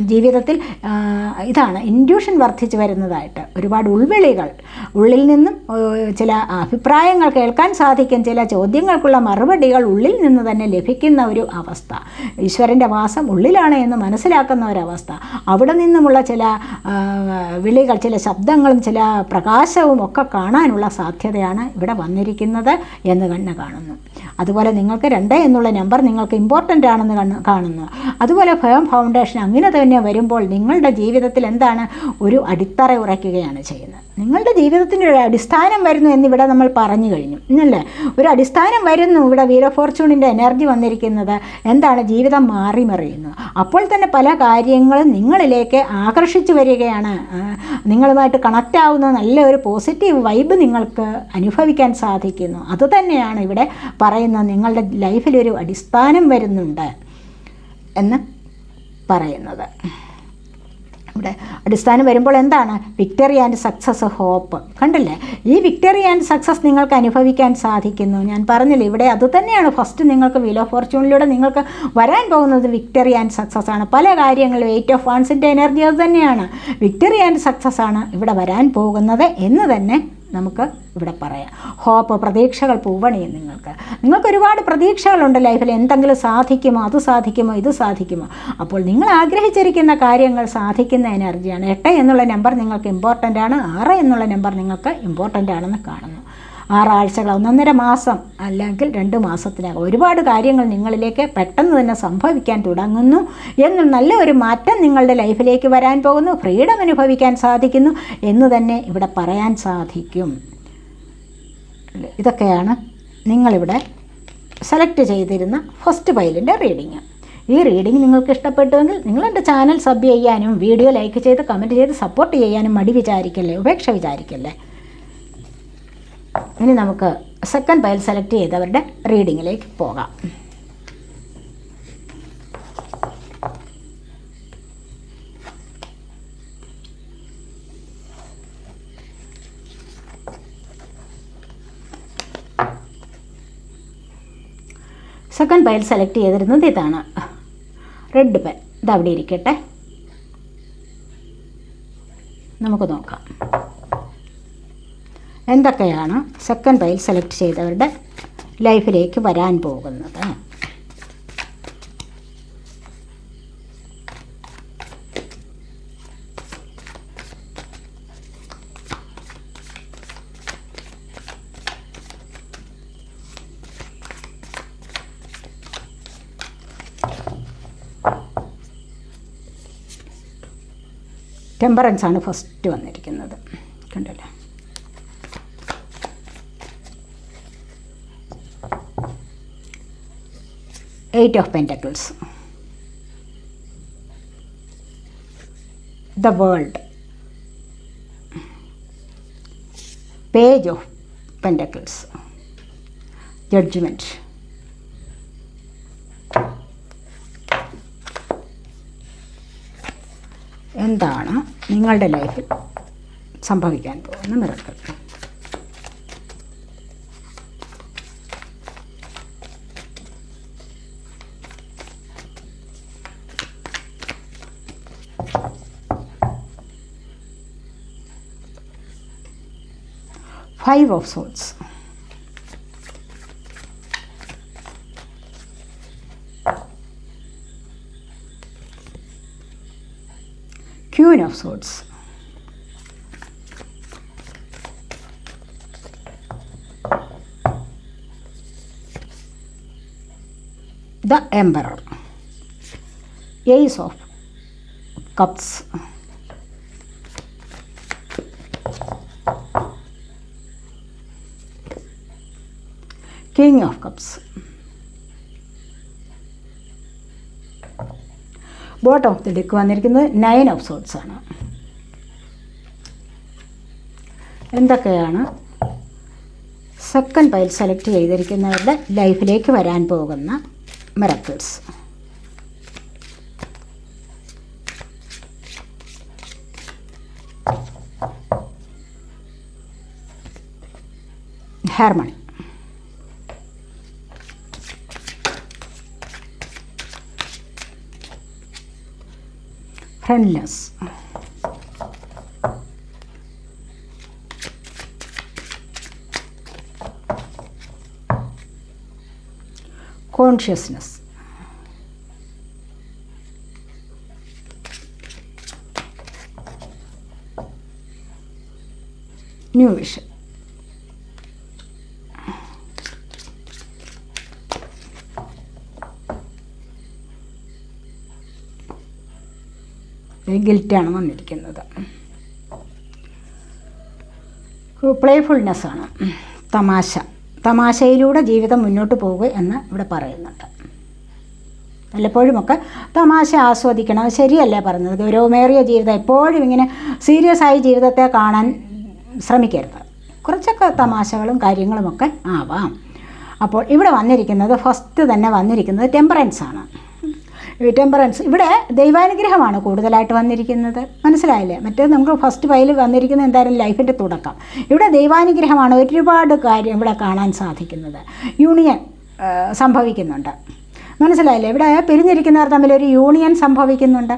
S1: ജീവിതത്തിൽ ഇതാണ് ഇൻഡ്യൂഷൻ വർദ്ധിച്ചു വരുന്നതായിട്ട് ഒരുപാട് ഉൾവിളികൾ, ഉള്ളിൽ നിന്നും ചില അഭിപ്രായങ്ങൾ കേൾക്കാൻ സാധിക്കും, ചില ചോദ്യങ്ങൾക്കുള്ള മറുപടികൾ ഉള്ളിൽ നിന്ന് തന്നെ ലഭിക്കുന്ന ഒരു അവസ്ഥ, ഈശ്വരൻ്റെ വാസം ഉള്ളിലാണ് എന്ന് മനസ്സിലാക്കുന്ന ഒരവസ്ഥ, അവിടെ നിന്നുമുള്ള ചില വിളികൾ, ചില ശബ്ദങ്ങളും ചില പ്രകാശവും ഒക്കെ കാണാനുള്ള സാധ്യതയാണ് ഇവിടെ വന്നിരിക്കുന്നത് എന്ന് തന്നെ കാണുന്നു. അതുപോലെ നിങ്ങൾക്ക് 2 എന്നുള്ള നമ്പർ നിങ്ങൾക്ക് ഇമ്പോർട്ടൻ്റ് ആണെന്ന് കാണുന്നു. അതുപോലെ ഫേം ഫൗണ്ടേഷൻ അങ്ങനെ തന്നെ വരുമ്പോൾ നിങ്ങളുടെ ജീവിതത്തിൽ എന്താണ്, ഒരു അടിത്തറ ഉറയ്ക്കുകയാണ് ചെയ്യുന്നത്. നിങ്ങളുടെ ജീവിതത്തിൻ്റെ ഒരു അടിസ്ഥാനം വരുന്നു എന്നിവിടെ നമ്മൾ പറഞ്ഞു കഴിഞ്ഞു അല്ലേ. ഒരു അടിസ്ഥാനം വരുന്നു. ഇവിടെ വീൽ ഓഫ് ഫോർച്യൂണിൻ്റെ എനർജി വന്നിരിക്കുന്നത് എന്താണ്, ജീവിതം മാറി മറിയുന്നു. അപ്പോൾ തന്നെ പല കാര്യങ്ങളും നിങ്ങളിലേക്ക് ആകർഷിച്ചു വരികയാണ്. നിങ്ങളുമായിട്ട് കണക്റ്റ് ആവുന്ന നല്ലൊരു പോസിറ്റീവ് വൈബ് നിങ്ങൾക്ക് അനുഭവിക്കാൻ സാധിക്കുന്നു. അതുതന്നെയാണ് ഇവിടെ പറയുന്നത്, നിങ്ങളുടെ ലൈഫിലൊരു അടിസ്ഥാനം വരുന്നുണ്ട് എന്ന് പറയുന്നത്. ഇവിടെ അടിസ്ഥാനം വരുമ്പോൾ എന്താണ്, വിക്ടറി ആൻഡ് സക്സസ്, ഹോപ്പ്. കണ്ടില്ലേ, ഈ വിക്ടറി ആൻഡ് സക്സസ് നിങ്ങൾക്ക് അനുഭവിക്കാൻ സാധിക്കുന്നു. ഞാൻ പറഞ്ഞില്ലേ, ഇവിടെ അതുതന്നെയാണ് ഫസ്റ്റ് നിങ്ങൾക്ക് വീൽ ഓഫ് ഫോർച്യൂണിലൂടെ നിങ്ങൾക്ക് വരാൻ പോകുന്നത് വിക്ടറി ആൻഡ് സക്സസ് ആണ്. പല കാര്യങ്ങളും 8 ഓഫ് വാൻസിൻ്റെ എനർജി അത് തന്നെയാണ്. വിക്ടറി ആൻഡ് സക്സസ് ആണ് ഇവിടെ വരാൻ പോകുന്നത് എന്ന് തന്നെ നമുക്ക് ഇവിടെ പറയാം. ഹോപ്പ്, പ്രതീക്ഷകൾ പൂവണിയും. നിങ്ങൾക്ക് ഒരുപാട് പ്രതീക്ഷകളുണ്ട് ലൈഫിൽ. എന്തെങ്കിലും സാധിക്കുമോ, അത് സാധിക്കുമോ, ഇത് സാധിക്കുമോ. അപ്പോൾ നിങ്ങൾ ആഗ്രഹിച്ചിരിക്കുന്ന കാര്യങ്ങൾ സാധിക്കുന്ന എനർജിയാണ്. 8 എന്നുള്ള നമ്പർ നിങ്ങൾക്ക് ഇമ്പോർട്ടൻ്റ് ആണ്. 6 എന്നുള്ള നമ്പർ നിങ്ങൾക്ക് ഇമ്പോർട്ടൻ്റ് ആണെന്ന് കാണുന്നു. 6 ആഴ്ചകൾ, 1.5 മാസം അല്ലെങ്കിൽ 2 മാസത്തിനകം ഒരുപാട് കാര്യങ്ങൾ നിങ്ങളിലേക്ക് പെട്ടെന്ന് തന്നെ സംഭവിക്കാൻ തുടങ്ങുന്നു എന്ന്, നല്ല ഒരു മാറ്റം നിങ്ങളുടെ ലൈഫിലേക്ക് വരാൻ പോകുന്നു, ഫ്രീഡം അനുഭവിക്കാൻ സാധിക്കുന്നു എന്ന് തന്നെ ഇവിടെ പറയാൻ സാധിക്കും. ഇതൊക്കെയാണ് നിങ്ങളിവിടെ സെലക്ട് ചെയ്തിരുന്ന ഫസ്റ്റ് പൈലിൻ്റെ റീഡിങ്. ഈ റീഡിങ് നിങ്ങൾക്ക് ഇഷ്ടപ്പെട്ടുവെങ്കിൽ നിങ്ങൾ എൻ്റെ ചാനൽ സബ് ചെയ്യാനും വീഡിയോ ലൈക്ക് ചെയ്ത് കമൻറ്റ് ചെയ്ത് സപ്പോർട്ട് ചെയ്യാനും മടി വിചാരിക്കല്ലേ, ഉപേക്ഷ വിചാരിക്കല്ലേ. ഇനി നമുക്ക് സെക്കൻഡ് പൈൽ സെലക്ട് ചെയ്തവരുടെ റീഡിങ്ങിലേക്ക് പോകാം. സെക്കൻഡ് പൈൽ സെലക്ട് ചെയ്തിരുന്നത് ഇതാണ്, റെഡ് പെൻ. ഇതവിടെ ഇരിക്കട്ടെ, നമുക്ക് നോക്കാം. എന്തൊക്കെയാണ് സെക്കൻഡ് പൈൽ സെലക്ട് ചെയ്തവരുടെ ലൈഫിലേക്ക് വരാൻ പോകുന്നത്? ടെമ്പറൻസ് ആണ് ഫസ്റ്റ് വന്നിരിക്കുന്നത്, കണ്ടല്ലോ. Eight of pentacles, the world, page of pentacles, judgement. എന്താണ് നിങ്ങളുടെ ലൈഫിൽ സംഭവിക്കാൻ പോകുന്ന miracle? Five of souls, Queen of Swords, the Emperor, Ace of Cups, King of Cups. Bottom of the deck വന്നിരിക്കുന്നത് 9 ഓഫ് സോർട്സ് ആണ്. എന്തൊക്കെയാണ് സെക്കൻഡ് പൈൽ സെലക്ട് ചെയ്തിരിക്കുന്നവരുടെ ലൈഫിലേക്ക് വരാൻ പോകുന്ന miracles? Harmony, friendless, consciousness, new vision, ഗിൽറ്റാണ് വന്നിരിക്കുന്നത്. പ്ലേഫുൾനെസ്സാണ്, തമാശ, തമാശയിലൂടെ ജീവിതം മുന്നോട്ട് പോകുക എന്ന് ഇവിടെ പറയുന്നുണ്ട്. വല്ലപ്പോഴുമൊക്കെ തമാശ ആസ്വദിക്കണം, ശരിയല്ലേ പറഞ്ഞത്? ഗൗരവമേറിയ ജീവിതം എപ്പോഴും ഇങ്ങനെ സീരിയസ് ആയി ജീവിതത്തെ കാണാൻ ശ്രമിക്കരുത്. കുറച്ചൊക്കെ തമാശകളും കാര്യങ്ങളുമൊക്കെ ആവാം. അപ്പോൾ ഇവിടെ വന്നിരിക്കുന്നത് ഫസ്റ്റ് തന്നെ വന്നിരിക്കുന്നത് ടെമ്പറൻസ് ആണ്. ടെമ്പറൻസ് ഇവിടെ ദൈവാനുഗ്രഹമാണ് കൂടുതലായിട്ട് വന്നിരിക്കുന്നത്, മനസ്സിലായില്ലേ? മറ്റേത് നമുക്ക് ഫസ്റ്റ് പൈൽ വന്നിരിക്കുന്നത് എന്തായാലും ലൈഫിൻ്റെ തുടക്കം. ഇവിടെ ദൈവാനുഗ്രഹമാണ് ഒരുപാട് കാര്യം ഇവിടെ കാണാൻ സാധിക്കുന്നത്. യൂണിയൻ സംഭവിക്കുന്നുണ്ട്, മനസ്സിലായില്ലേ? ഇവിടെ പിരിഞ്ഞിരിക്കുന്നവർ തമ്മിലൊരു യൂണിയൻ സംഭവിക്കുന്നുണ്ട്.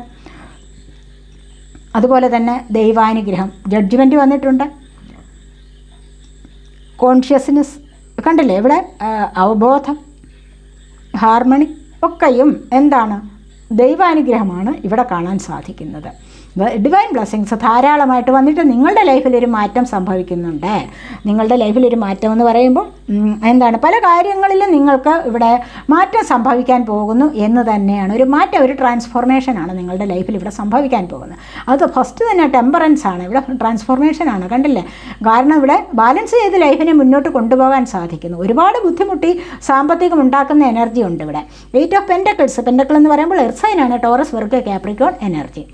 S1: അതുപോലെ തന്നെ ദൈവാനുഗ്രഹം, ജഡ്ജ്മെൻറ്റ് വന്നിട്ടുണ്ട്, കോൺഷ്യസ്നെസ് കണ്ടില്ലേ? ഇവിടെ അവബോധം, ഹാർമണി ഒക്കെയും എന്താണ്? ദൈവാനുഗ്രഹമാണ് ഇവിടെ കാണാൻ സാധിക്കുന്നത്. ഡിവൈൻ ബ്ലെസ്സിങ്സ് ധാരാളമായിട്ട് വന്നിട്ട് നിങ്ങളുടെ ലൈഫിലൊരു മാറ്റം സംഭവിക്കുന്നുണ്ട്. നിങ്ങളുടെ ലൈഫിലൊരു മാറ്റം എന്ന് പറയുമ്പോൾ എന്താണ്? പല കാര്യങ്ങളിലും നിങ്ങൾക്ക് ഇവിടെ മാറ്റം സംഭവിക്കാൻ പോകുന്നു എന്ന് തന്നെയാണ്. ഒരു മാറ്റം, ഒരു ട്രാൻസ്ഫോർമേഷനാണ് നിങ്ങളുടെ ലൈഫിൽ ഇവിടെ സംഭവിക്കാൻ പോകുന്നത്. അത് ഫസ്റ്റ് തന്നെ ടെമ്പറൻസ് ആണ്, ഇവിടെ ട്രാൻസ്ഫോർമേഷനാണ്, കണ്ടില്ലേ? കാരണം ഇവിടെ ബാലൻസ് ചെയ്ത് ലൈഫിനെ മുന്നോട്ട് കൊണ്ടുപോകാൻ സാധിക്കുന്നു. ഒരുപാട് ബുദ്ധിമുട്ടി സാമ്പത്തികം ഉണ്ടാക്കുന്ന എനർജി ഉണ്ട് ഇവിടെ. 8 ഓഫ് പെൻറ്റക്കിൾസ്, പെൻറ്റക്കിൾ എന്ന് പറയുമ്പോൾ എർസൈനാണ്, ടോറസ്, വെർഗോ, കാപ്രിക്കോൺ എനർജി.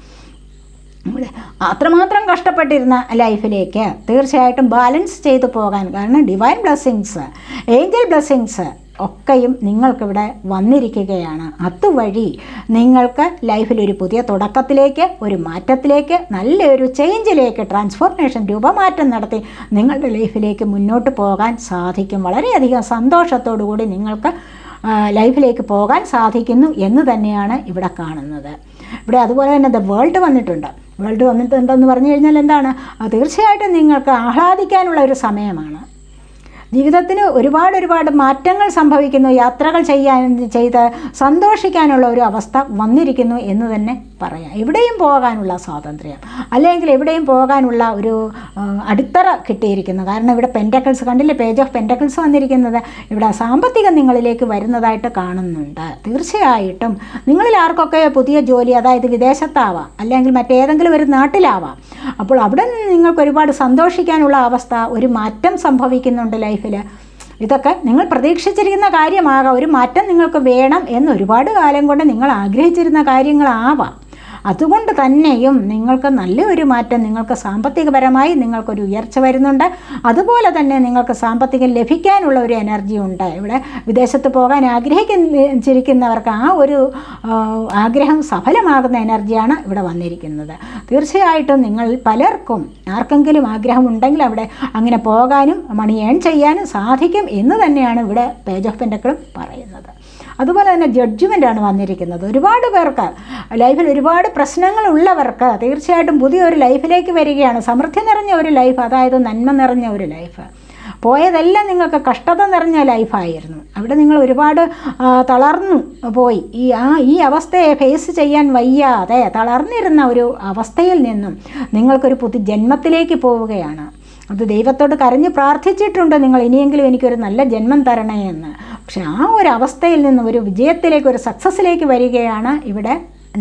S1: അത്രമാത്രം കഷ്ടപ്പെട്ടിരുന്ന ലൈഫിലേക്ക് തീർച്ചയായിട്ടും ബാലൻസ് ചെയ്തു പോകാൻ, കാരണം ഡിവൈൻ ബ്ലെസ്സിങ്സ്, ഏഞ്ചൽ ബ്ലെസ്സിങ്സ് ഒക്കെയും നിങ്ങൾക്കിവിടെ വന്നിരിക്കുകയാണ്. അതുവഴി നിങ്ങൾക്ക് ലൈഫിലൊരു പുതിയ തുടക്കത്തിലേക്ക്, ഒരു മാറ്റത്തിലേക്ക്, നല്ലൊരു ചേഞ്ചിലേക്ക്, ട്രാൻസ്ഫോർമേഷൻ, രൂപമാറ്റം നടത്തി നിങ്ങളുടെ ലൈഫിലേക്ക് മുന്നോട്ട് പോകാൻ സാധിക്കും. വളരെയധികം സന്തോഷത്തോടു കൂടി നിങ്ങൾക്ക് ലൈഫിലേക്ക് പോകാൻ സാധിക്കുന്നു എന്ന് തന്നെയാണ് ഇവിടെ കാണുന്നത്. ഇവിടെ അതുപോലെ തന്നെ ദ വേൾഡ് വന്നിട്ടുണ്ട്. വേൾഡ് വന്നിട്ടുണ്ടെന്ന് പറഞ്ഞു കഴിഞ്ഞാൽ എന്താണ്? തീർച്ചയായിട്ടും നിങ്ങൾക്ക് ആഹ്ലാദിക്കാനുള്ള ഒരു സമയമാണ്. ജീവിതത്തിന് ഒരുപാട് മാറ്റങ്ങൾ സംഭവിക്കുന്നു. യാത്രകൾ ചെയ്ത് സന്തോഷിക്കാനുള്ള ഒരു അവസ്ഥ വന്നിരിക്കുന്നു എന്ന് തന്നെ പറയാം. എവിടെയും പോകാനുള്ള സ്വാതന്ത്ര്യം, അല്ലെങ്കിൽ എവിടെയും പോകാനുള്ള ഒരു അടിത്തറ കിട്ടിയിരിക്കുന്നു. കാരണം ഇവിടെ പെൻറ്റക്കിൾസ് കണ്ടില്ലേ, പേജ് ഓഫ് പെൻറ്റക്കിൾസ് വന്നിരിക്കുന്നത്. ഇവിടെ സാമ്പത്തികം നിങ്ങളിലേക്ക് വരുന്നതായിട്ട് കാണുന്നുണ്ട്. തീർച്ചയായിട്ടും നിങ്ങളിൽ ആർക്കൊക്കെ പുതിയ ജോലി, അതായത് വിദേശത്താവാം, അല്ലെങ്കിൽ മറ്റേതെങ്കിലും ഒരു നാട്ടിലാവാം, അപ്പോൾ അവിടെ നിന്ന് നിങ്ങൾക്ക് ഒരുപാട് സന്തോഷിക്കാനുള്ള അവസ്ഥ, ഒരു മാറ്റം സംഭവിക്കുന്നുണ്ട് ലൈഫിൽ. ഇതൊക്കെ നിങ്ങൾ പ്രതീക്ഷിച്ചിരിക്കുന്ന കാര്യമാകാം. ഒരു മാറ്റം നിങ്ങൾക്ക് വേണം എന്ന് ഒരുപാട് കാലം കൊണ്ട് നിങ്ങൾ ആഗ്രഹിച്ചിരുന്ന കാര്യങ്ങളാവാം. അതുകൊണ്ട് തന്നെയും നിങ്ങൾക്ക് നല്ലൊരു മാറ്റം, നിങ്ങൾക്ക് സാമ്പത്തികപരമായി നിങ്ങൾക്കൊരു ഉയർച്ച വരുന്നുണ്ട്. അതുപോലെ തന്നെ നിങ്ങൾക്ക് സാമ്പത്തികം ലഭിക്കാനുള്ള ഒരു എനർജി ഉണ്ട്. ഇവിടെ വിദേശത്ത് പോകാൻ ആഗ്രഹിച്ചിരിക്കുന്നവർക്ക് ആ ഒരു ആഗ്രഹം സഫലമാകുന്ന എനർജിയാണ് ഇവിടെ വന്നിരിക്കുന്നത്. തീർച്ചയായിട്ടും നിങ്ങൾ പലർക്കും ആർക്കെങ്കിലും ആഗ്രഹം ഉണ്ടെങ്കിൽ അവിടെ അങ്ങനെ പോകാനും മണി ഏൺ ചെയ്യാനും സാധിക്കും എന്ന് തന്നെയാണ് ഇവിടെ പേജ് ഓഫ് പെൻറ്റക്കിളും പറയുന്നത്. അതുപോലെ തന്നെ ജഡ്ജ്മെൻ്റാണ് വന്നിരിക്കുന്നത്. ഒരുപാട് പേർക്ക് ലൈഫിൽ ഒരുപാട് പ്രശ്നങ്ങളുള്ളവർക്ക് തീർച്ചയായിട്ടും പുതിയൊരു ലൈഫിലേക്ക് വരികയാണ്. സമൃദ്ധി നിറഞ്ഞ ഒരു ലൈഫ്, അതായത് നന്മ നിറഞ്ഞ ഒരു ലൈഫ്. പോയതെല്ലാം നിങ്ങൾക്ക് കഷ്ടത നിറഞ്ഞ ലൈഫായിരുന്നു. അവിടെ നിങ്ങൾ ഒരുപാട് തളർന്നു പോയി. ഈ അവസ്ഥയെ ഫേസ് ചെയ്യാൻ വയ്യാതെ തളർന്നിരുന്ന ഒരു അവസ്ഥയിൽ നിന്നും നിങ്ങൾക്കൊരു പുതിയ ജന്മത്തിലേക്ക് പോവുകയാണ്. അത് ദൈവത്തോട് കരഞ്ഞ് പ്രാർത്ഥിച്ചിട്ടുണ്ട് നിങ്ങൾ, ഇനിയെങ്കിലും എനിക്കൊരു നല്ല ജന്മം തരണേ എന്ന്. പക്ഷെ ആ ഒരു അവസ്ഥയിൽ നിന്നും ഒരു വിജയത്തിലേക്ക്, ഒരു സക്സസ്സിലേക്ക് വരികയാണ് ഇവിടെ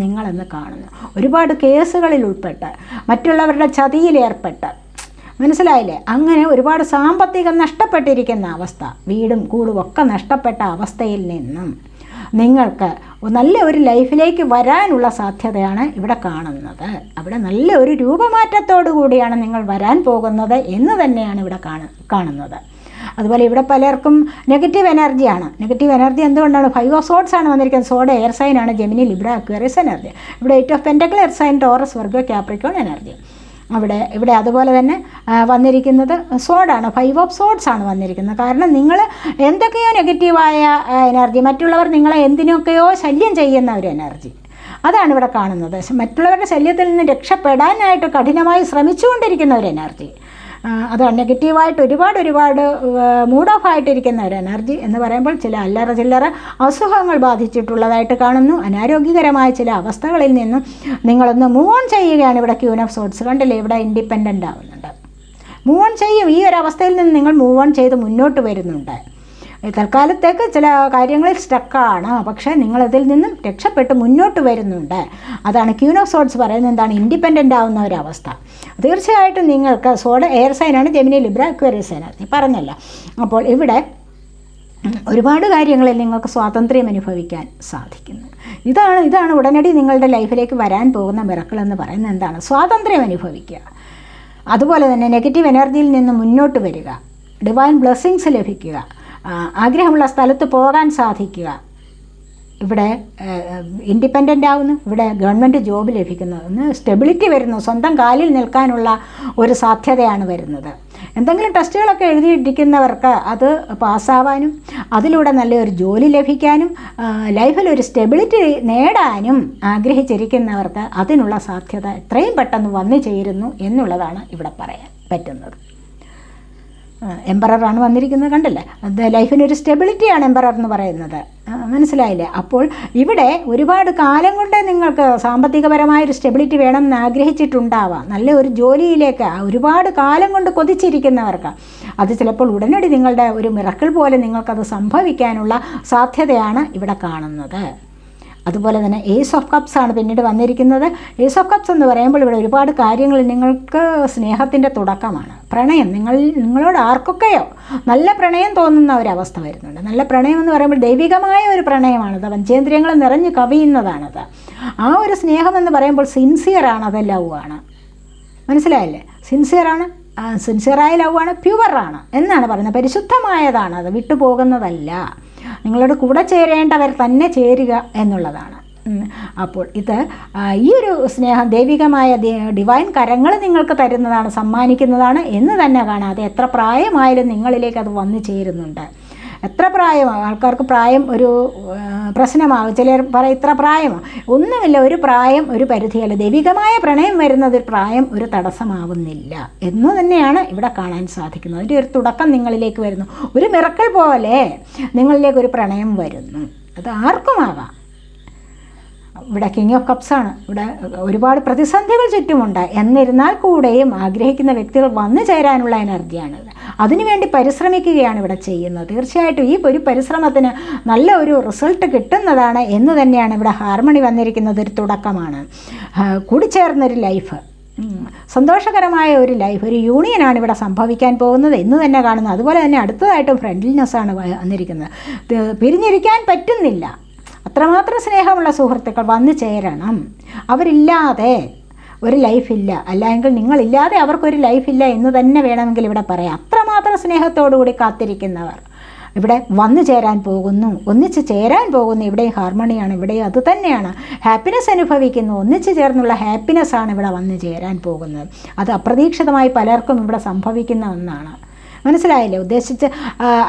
S1: നിങ്ങളെന്ന് കാണുന്നു. ഒരുപാട് കേസുകളിൽ ഉൾപ്പെട്ട്, മറ്റുള്ളവരുടെ ചതിയിലേർപ്പെട്ട്, മനസ്സിലായില്ലേ? അങ്ങനെ ഒരുപാട് സാമ്പത്തികം നഷ്ടപ്പെട്ടിരിക്കുന്ന അവസ്ഥ, വീടും കൂടും ഒക്കെ നഷ്ടപ്പെട്ട അവസ്ഥയിൽ നിന്നും നിങ്ങൾക്ക് നല്ല ഒരു ലൈഫിലേക്ക് വരാനുള്ള സാധ്യതയാണ് ഇവിടെ കാണുന്നത്. അവിടെ നല്ല ഒരു രൂപമാറ്റത്തോടു കൂടിയാണ് നിങ്ങൾ വരാൻ പോകുന്നത് എന്ന് തന്നെയാണ് ഇവിടെ കാണുന്നത്. അതുപോലെ ഇവിടെ പലർക്കും നെഗറ്റീവ് എനർജിയാണ്. നെഗറ്റീവ് എനർജി എന്തുകൊണ്ടാണ്? 5 ഓഫ് സോഡ്സ് ആണ് വന്നിരിക്കുന്നത്. സോഡ് എയർ സൈനാണ്, ജെമിനി, ലിബ്ര, അക്വേറിയസ് എനർജി. ഇവിടെ 8 of pentacle air sign, Taurus, Virgo, Capricorn energy. ഇവിടെ അതുപോലെ തന്നെ വന്നിരിക്കുന്നത് സോഡാണ്, 5 ഓഫ് സോഡ്സ് ആണ് വന്നിരിക്കുന്നത്. കാരണം നിങ്ങൾ എന്തൊക്കെയോ നെഗറ്റീവായ എനർജി, മറ്റുള്ളവർ നിങ്ങളെ എന്തിനൊക്കെയോ ശല്യം ചെയ്യുന്ന ഒരു എനർജി, അതാണ് ഇവിടെ കാണുന്നത്. മറ്റുള്ളവരുടെ ശല്യത്തിൽ നിന്ന് രക്ഷപ്പെടാനായിട്ട് കഠിനമായി ശ്രമിച്ചുകൊണ്ടിരിക്കുന്ന ഒരു എനർജി, അതാണ് നെഗറ്റീവായിട്ട് ഒരുപാട് മൂഡ് ഓഫ് ആയിട്ടിരിക്കുന്ന ഒരു എനർജി എന്ന് പറയുമ്പോൾ ചില അല്ലറ ചില്ലറ അസുഖങ്ങൾ ബാധിച്ചിട്ടുള്ളതായിട്ട് കാണുന്നു. അനാരോഗ്യകരമായ ചില അവസ്ഥകളിൽ നിന്നും നിങ്ങളൊന്ന് മൂവ് ഓൺ ചെയ്യുകയാണ്. ഇവിടെ ക്യൂൻ ഓഫ് സോഡ്സ് കണ്ടില്ലേ, ഇവിടെ ഇൻഡിപെൻഡൻ്റ് ആവുന്നുണ്ട്. മൂവ് ഓൺ ചെയ്യും. ഈ ഒരു അവസ്ഥയിൽ നിന്ന് നിങ്ങൾ മൂവ് ഓൺ ചെയ്ത് മുന്നോട്ട് വരുന്നുണ്ട്. തൽക്കാലത്തേക്ക് ചില കാര്യങ്ങളിൽ സ്റ്റക്കാണ്, പക്ഷേ നിങ്ങളതിൽ നിന്നും രക്ഷപ്പെട്ട് മുന്നോട്ട് വരുന്നുണ്ട്. അതാണ് ക്യൂൻ ഓഫ് സോഡ്സ് പറയുന്നത്. എന്താണ്? ഇൻഡിപെൻഡൻ്റ് ആവുന്ന ഒരവസ്ഥ. തീർച്ചയായിട്ടും നിങ്ങൾക്ക് സോഡ് എയർ സൈനാണ്, ജെമിനി, ലിബ്ര, അക്വേറിയസ് എനർജി പറഞ്ഞല്ലോ. അപ്പോൾ ഇവിടെ ഒരുപാട് കാര്യങ്ങളിൽ നിങ്ങൾക്ക് സ്വാതന്ത്ര്യം അനുഭവിക്കാൻ സാധിക്കുന്നു. ഇതാണ് ഉടനടി നിങ്ങളുടെ ലൈഫിലേക്ക് വരാൻ പോകുന്ന മിറക്കിൾ എന്ന് പറയുന്നത്. എന്താണ്? സ്വാതന്ത്ര്യം അനുഭവിക്കുക. അതുപോലെ തന്നെ നെഗറ്റീവ് എനർജിയിൽ നിന്ന് മുന്നോട്ട് വരിക, ഡിവൈൻ ബ്ലെസ്സിങ്സ് ലഭിക്കുക, ആഗ്രഹമുള്ള സ്ഥലത്ത് പോകാൻ സാധിക്കുക. ഇവിടെ ഇൻഡിപെൻഡൻ്റ് ആവുന്നു. ഇവിടെ ഗവൺമെൻറ് ജോബ് ലഭിക്കുന്നു, സ്റ്റെബിലിറ്റി വരുന്നു, സ്വന്തം കാലിൽ നിൽക്കാനുള്ള ഒരു സാധ്യതയാണ് വരുന്നത്. എന്തെങ്കിലും ടെസ്റ്റുകളൊക്കെ എഴുതിയിട്ടിരിക്കുന്നവർക്ക് അത് പാസ്സാവാനും അതിലൂടെ നല്ലൊരു ജോലി ലഭിക്കാനും ലൈഫിലൊരു സ്റ്റെബിലിറ്റി നേടാനും ആഗ്രഹിച്ചിരിക്കുന്നവർക്ക് അതിനുള്ള സാധ്യത എത്രയും പെട്ടെന്ന് വന്നു ചേരുന്നു എന്നുള്ളതാണ് ഇവിടെ പറയാൻ പറ്റുന്നത്. എംപററാണ് വന്നിരിക്കുന്നത്, കണ്ടല്ലേ? അത് ലൈഫിനൊരു സ്റ്റെബിലിറ്റിയാണ് എംപറർ എന്ന് പറയുന്നത്. മനസ്സിലായില്ലേ? അപ്പോൾ ഇവിടെ ഒരുപാട് കാലം കൊണ്ട് നിങ്ങൾക്ക് സാമ്പത്തികപരമായൊരു സ്റ്റെബിലിറ്റി വേണമെന്ന് ആഗ്രഹിച്ചിട്ടുണ്ടാവാം. നല്ല ഒരു ജോലിയിലേക്ക് ഒരുപാട് കാലം കൊണ്ട് കൊതിച്ചിരിക്കുന്നവർക്ക് അത് ചിലപ്പോൾ ഉടനടി നിങ്ങളുടെ ഒരു മിറക്കിൾ പോലെ നിങ്ങൾക്കത് സംഭവിക്കാനുള്ള സാധ്യതയാണ് ഇവിടെ കാണുന്നത്. അതുപോലെ തന്നെ ഏസ് ഓഫ് കപ്സ് ആണ് പിന്നീട് വന്നിരിക്കുന്നത്. ഏസ് ഓഫ് കപ്സ് എന്ന് പറയുമ്പോൾ ഇവിടെ ഒരുപാട് കാര്യങ്ങൾ, നിങ്ങൾക്ക് സ്നേഹത്തിൻ്റെ തുടക്കമാണ്. പ്രണയം, നിങ്ങളോട് ആർക്കൊക്കെയോ നല്ല പ്രണയം തോന്നുന്ന ഒരവസ്ഥ വരുന്നുണ്ട്. നല്ല പ്രണയം എന്ന് പറയുമ്പോൾ ദൈവികമായ ഒരു പ്രണയമാണത്, പഞ്ചേന്ദ്രിയങ്ങൾ നിറഞ്ഞ് കവിയുന്നതാണത്. ആ ഒരു സ്നേഹമെന്ന് പറയുമ്പോൾ സിൻസിയറാണ്, ലവ് ആണ്. മനസ്സിലായല്ലേ? സിൻസിയറായ ലവാണ്, പ്യുവറാണ് എന്നാണ് പറയുന്നത്. പരിശുദ്ധമായതാണ്, അത് വിട്ടുപോകുന്നതല്ല. നിങ്ങളോട് കൂടെ ചേരേണ്ടവർ തന്നെ ചേരുക എന്നുള്ളതാണ്. അപ്പോൾ ഈ ഒരു സ്നേഹം ദൈവികമായ ഡിവൈൻ കരങ്ങൾ നിങ്ങൾക്ക് തരുന്നതാണ്, സമ്മാനിക്കുന്നതാണ് എന്ന് തന്നെ കാണാതെ എത്ര പ്രായമായാലും നിങ്ങളിലേക്ക് അത് വന്നു ചേരുന്നുണ്ട്. എത്ര പ്രായമാണ് ആൾക്കാർക്ക് പ്രായം ഒരു പ്രശ്നമാകും. ചിലർ പറയും ഇത്ര പ്രായമാണ്. ഒന്നുമില്ല, ഒരു പ്രായം ഒരു പരിധിയല്ല. ദൈവികമായ പ്രണയം വരുന്നത് പ്രായം ഒരു തടസ്സമാവുന്നില്ല എന്ന് തന്നെയാണ് ഇവിടെ കാണാൻ സാധിക്കുന്നത്. അതിൻ്റെ ഒരു തുടക്കം നിങ്ങളിലേക്ക് വരുന്നു. ഒരു മിറക്കിൾ പോലെ നിങ്ങളിലേക്ക് ഒരു പ്രണയം വരുന്നു. അത് ആർക്കുമാകാം. ഇവിടെ കിങ് ഓഫ് കപ്സാണ്. ഇവിടെ ഒരുപാട് പ്രതിസന്ധികൾ ചുറ്റുമുണ്ട്. എന്നിരുന്നാൽ കൂടെയും ആഗ്രഹിക്കുന്ന വ്യക്തികൾ വന്നു ചേരാനുള്ള എനർജിയാണ്. അതിനുവേണ്ടി പരിശ്രമിക്കുകയാണ് ഇവിടെ ചെയ്യുന്നത്. തീർച്ചയായിട്ടും ഈ ഒരു പരിശ്രമത്തിന് നല്ല ഒരു റിസൾട്ട് കിട്ടുന്നതാണ് എന്ന് തന്നെയാണ് ഇവിടെ ഹാർമണി വന്നിരിക്കുന്നത്. ഒരു തുടക്കമാണ്, കൂടിച്ചേർന്നൊരു ലൈഫ്, സന്തോഷകരമായ ഒരു ലൈഫ്, ഒരു യൂണിയനാണ് ഇവിടെ സംഭവിക്കാൻ പോകുന്നത് എന്ന് തന്നെ കാണുന്നു. അതുപോലെ തന്നെ അടുത്തതായിട്ടും ഫ്രണ്ട്ലിനെസ്സാണ് വന്നിരിക്കുന്നത്. പിരിഞ്ഞിരിക്കാൻ പറ്റുന്നില്ല, അത്രമാത്രം സ്നേഹമുള്ള സുഹൃത്തുക്കൾ വന്നു ചേരണം. അവരില്ലാതെ ഒരു ലൈഫില്ല, അല്ലെങ്കിൽ നിങ്ങളില്ലാതെ അവർക്കൊരു ലൈഫില്ല എന്ന് തന്നെ വേണമെങ്കിൽ ഇവിടെ പറയാം. അത്രമാത്രം സ്നേഹത്തോടുകൂടി കാത്തിരിക്കുന്നവർ ഇവിടെ വന്നു ചേരാൻ പോകുന്നു, ഒന്നിച്ച് ചേരാൻ പോകുന്നു. ഇവിടെയും ഹാർമണിയാണ്, ഇവിടെയും അത് തന്നെയാണ്. ഹാപ്പിനെസ് അനുഭവിക്കുന്നു, ഒന്നിച്ച് ചേർന്നുള്ള ഹാപ്പിനെസ്സാണ് ഇവിടെ വന്നു ചേരാൻ പോകുന്നത്. അത് അപ്രതീക്ഷിതമായി പലർക്കും ഇവിടെ സംഭവിക്കുന്ന ഒന്നാണ്. മനസ്സിലായില്ലേ? ഉദ്ദേശിച്ച്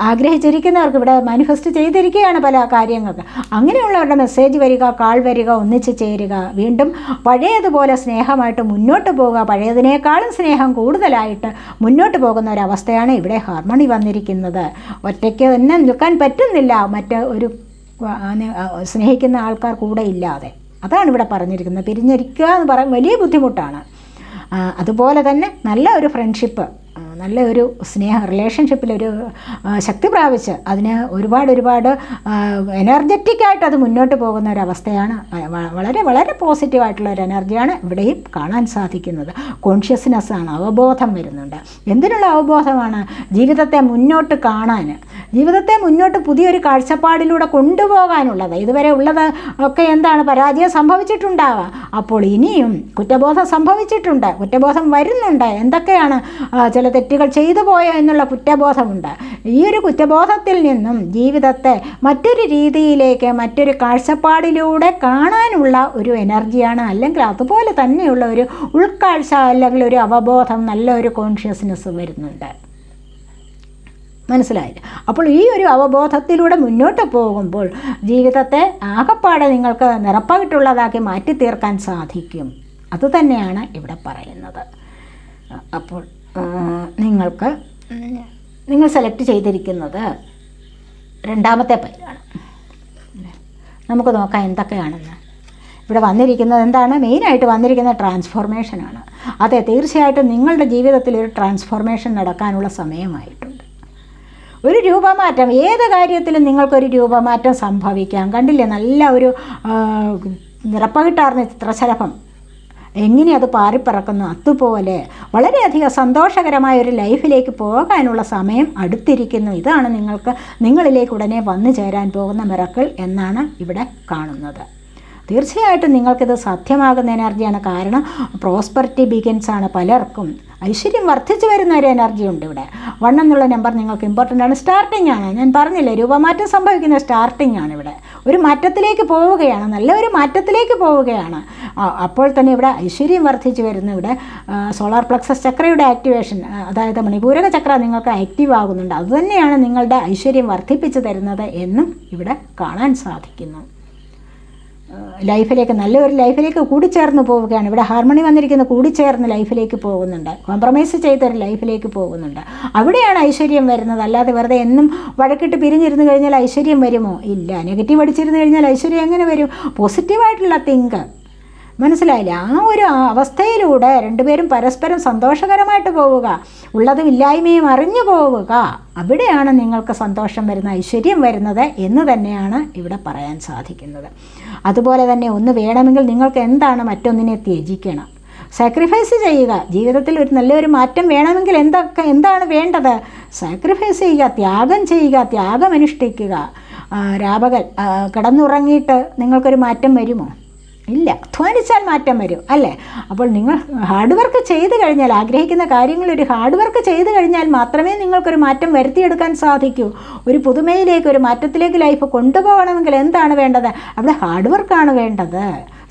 S1: ആഗ്രഹിച്ചിരിക്കുന്നവർക്ക് ഇവിടെ മാനിഫെസ്റ്റ് ചെയ്തിരിക്കുകയാണ് പല കാര്യങ്ങൾക്ക്. അങ്ങനെയുള്ളവരുടെ മെസ്സേജ് വരിക, കാൾ വരിക, ഒന്നിച്ച് ചേരുക, വീണ്ടും പഴയതുപോലെ സ്നേഹമായിട്ട് മുന്നോട്ട് പോവുക, പഴയതിനേക്കാളും സ്നേഹം കൂടുതലായിട്ട് മുന്നോട്ട് പോകുന്ന ഒരവസ്ഥയാണ് ഇവിടെ ഹാർമണി വന്നിരിക്കുന്നത്. ഒറ്റയ്ക്ക് തന്നെ നിൽക്കാൻ പറ്റുന്നില്ല മറ്റ് ഒരു സ്നേഹിക്കുന്ന ആൾക്കാർ കൂടെ ഇല്ലാതെ. അതാണ് ഇവിടെ പറഞ്ഞിരിക്കുന്നത്. പിരിഞ്ഞിരിക്കുക എന്ന് പറയാൻ വലിയ ബുദ്ധിമുട്ടാണ്. അതുപോലെ തന്നെ നല്ല ഒരു ഫ്രണ്ട്ഷിപ്പ്, നല്ല ഒരു റിലേഷൻഷിപ്പിലൊരു ശക്തി പ്രാപിച്ച് അതിന് ഒരുപാട് എനർജറ്റിക്കായിട്ട് അത് മുന്നോട്ട് പോകുന്ന ഒരവസ്ഥയാണ്. വളരെ വളരെ പോസിറ്റീവായിട്ടുള്ള ഒരു എനർജിയാണ് ഇവിടെയും കാണാൻ സാധിക്കുന്നത്. കോൺഷ്യസ്നെസ്സാണ്, അവബോധം വരുന്നുണ്ട്. എന്തിനുള്ള അവബോധമാണ്? ജീവിതത്തെ മുന്നോട്ട് കാണാൻ, ജീവിതത്തെ മുന്നോട്ട് പുതിയൊരു കാഴ്ചപ്പാടിലൂടെ കൊണ്ടുപോകാനുള്ളത്. ഇതുവരെ ഉള്ളത് ഒക്കെ എന്താണ്? പരാജയം സംഭവിച്ചിട്ടുണ്ടാവാം. അപ്പോൾ ഇനിയും കുറ്റബോധം സംഭവിച്ചിട്ടുണ്ട്, കുറ്റബോധം വരുന്നുണ്ട്. എന്തൊക്കെയാണ്? ചില തെറ്റുകൾ ചെയ്തു പോയോ എന്നുള്ള കുറ്റബോധമുണ്ട്. ഈ ഒരു കുറ്റബോധത്തിൽ നിന്നും ജീവിതത്തെ മറ്റൊരു രീതിയിലേക്ക്, മറ്റൊരു കാഴ്ചപ്പാടിലൂടെ കാണാനുള്ള ഒരു എനർജിയാണ്. അല്ലെങ്കിൽ അതുപോലെ തന്നെയുള്ള ഒരു ഉൾക്കാഴ്ച, അല്ലെങ്കിൽ ഒരു അവബോധം, നല്ല ഒരു കോൺഷ്യസ്നെസ് വരുന്നുണ്ട്. മനസ്സിലായില്ല? അപ്പോൾ ഈ ഒരു അവബോധത്തിലൂടെ മുന്നോട്ട് പോകുമ്പോൾ ജീവിതത്തെ ആകപ്പാടെ നിങ്ങൾക്ക് നിറപ്പായിട്ടുള്ളതാക്കി മാറ്റി തീർക്കാൻ സാധിക്കും. അതുതന്നെയാണ് ഇവിടെ പറയുന്നത്. അപ്പോൾ നിങ്ങൾ സെലക്ട് ചെയ്തിരിക്കുന്നത് രണ്ടാമത്തെ പൈലാണ്. നമുക്ക് നോക്കാം എന്തൊക്കെയാണെന്ന്. ഇവിടെ വന്നിരിക്കുന്നത് എന്താണ്? മെയിനായിട്ട് വന്നിരിക്കുന്നത് ട്രാൻസ്ഫോർമേഷനാണ്. അതെ, തീർച്ചയായിട്ടും നിങ്ങളുടെ ജീവിതത്തിൽ ഒരു ട്രാൻസ്ഫോർമേഷൻ നടക്കാനുള്ള സമയമായിട്ടുണ്ട്. ഒരു രൂപമാറ്റം, ഏത് കാര്യത്തിലും നിങ്ങൾക്കൊരു രൂപമാറ്റം സംഭവിക്കാം. കണ്ടില്ലേ? നല്ല ഒരു നിറപ്പകിട്ടാർന്ന ചിത്രശലഭം എങ്ങനെ അത് പാറിപ്പറക്കുന്നു, അതുപോലെ വളരെയധികം സന്തോഷകരമായ ഒരു ലൈഫിലേക്ക് പോകാനുള്ള സമയം അടുത്തിരിക്കുന്നു. ഇതാണ് നിങ്ങളിലേക്ക് ഉടനെ വന്നു ചേരാൻ പോകുന്ന മിറക്കിൾ എന്നാണ് ഇവിടെ കാണുന്നത്. തീർച്ചയായിട്ടും നിങ്ങൾക്കിത് സാധ്യമാകുന്ന എനർജിയാണ്. കാരണം പ്രോസ്പെറിറ്റി ബിഗിൻസ് ആണ്. പലർക്കും ഐശ്വര്യം വർദ്ധിച്ചു വരുന്ന ഒരു എനർജി ഉണ്ട് ഇവിടെ. 1 എന്നുള്ള നമ്പർ നിങ്ങൾക്ക് ഇമ്പോർട്ടൻ്റ് ആണ്. സ്റ്റാർട്ടിംഗ് ആണ്. ഞാൻ പറഞ്ഞില്ലേ, രൂപമാറ്റം സംഭവിക്കുന്ന സ്റ്റാർട്ടിംഗ് ആണ്. ഇവിടെ ഒരു മാറ്റത്തിലേക്ക് പോവുകയാണ്, നല്ലൊരു മാറ്റത്തിലേക്ക് പോവുകയാണ്. അപ്പോൾ തന്നെ ഇവിടെ ഐശ്വര്യം വർദ്ധിച്ചു വരുന്നു. ഇവിടെ സോളാർ പ്ലക്സസ് ചക്രയുടെ ആക്ടിവേഷൻ, അതായത് മണിപൂരക ചക്ര നിങ്ങൾക്ക് ആക്റ്റീവ് ആകുന്നുണ്ട്. അതുതന്നെയാണ് നിങ്ങളുടെ ഐശ്വര്യം വർദ്ധിപ്പിച്ചു തരുന്നത് എന്നും ഇവിടെ കാണാൻ സാധിക്കുന്നു. ലൈഫിലേക്ക്, നല്ലൊരു ലൈഫിലേക്ക് കൂടിച്ചേർന്ന് പോവുകയാണ്. ഇവിടെ ഹാർമണി വന്നിരിക്കുന്ന കൂടിച്ചേർന്ന് ലൈഫിലേക്ക് പോകുന്നുണ്ട്, കോംപ്രമൈസ് ചെയ്തൊരു ലൈഫിലേക്ക് പോകുന്നുണ്ട്. അവിടെയാണ് ഐശ്വര്യം വരുന്നത്. അല്ലാതെ വെറുതെ എന്നും വഴക്കിട്ട് പിരിഞ്ഞിരുന്നു കഴിഞ്ഞാൽ ഐശ്വര്യം വരുമോ? ഇല്ല. നെഗറ്റീവ് അടിച്ചിരുന്നു കഴിഞ്ഞാൽ ഐശ്വര്യം എങ്ങനെ വരും? പോസിറ്റീവായിട്ടുള്ള തിങ്ക്. മനസ്സിലായില്ല? ആ ഒരു അവസ്ഥയിലൂടെ രണ്ടുപേരും പരസ്പരം സന്തോഷകരമായിട്ട് പോവുക, ഉള്ളതും ഇല്ലായ്മയും അറിഞ്ഞു പോവുക. അവിടെയാണ് നിങ്ങൾക്ക് സന്തോഷം വരുന്ന, ഐശ്വര്യം വരുന്നത് എന്ന് തന്നെയാണ് ഇവിടെ പറയാൻ സാധിക്കുന്നത്. അതുപോലെ തന്നെ ഒന്ന് വേണമെങ്കിൽ നിങ്ങൾക്ക് എന്താണ്? മറ്റൊന്നിനെ ത്യജിക്കണം, സാക്രിഫൈസ് ചെയ്യുക. ജീവിതത്തിൽ ഒരു നല്ലൊരു മാറ്റം വേണമെങ്കിൽ എന്താണ് വേണ്ടത്? സാക്രിഫൈസ് ചെയ്യുക, ത്യാഗം ചെയ്യുക, ത്യാഗം അനുഷ്ഠിക്കുക. രാപകൽ കിടന്നുറങ്ങിയിട്ട് നിങ്ങൾക്കൊരു മാറ്റം വരുമോ? ഇല്ല. അധ്വാനിച്ചാൽ മാറ്റം വരും, അല്ലേ? അപ്പോൾ നിങ്ങൾ ഹാർഡ് വർക്ക് ചെയ്ത് കഴിഞ്ഞാൽ, ആഗ്രഹിക്കുന്ന കാര്യങ്ങൾ ഒരു ഹാർഡ് വർക്ക് ചെയ്ത് കഴിഞ്ഞാൽ മാത്രമേ നിങ്ങൾക്കൊരു മാറ്റം വരുത്തിയെടുക്കാൻ സാധിക്കൂ. ഒരു പുതുമയിലേക്ക്, ഒരു മാറ്റത്തിലേക്ക് ലൈഫ് കൊണ്ടുപോകണമെങ്കിൽ എന്താണ് വേണ്ടത്? അവിടെ ഹാർഡ് വർക്കാണ് വേണ്ടത്.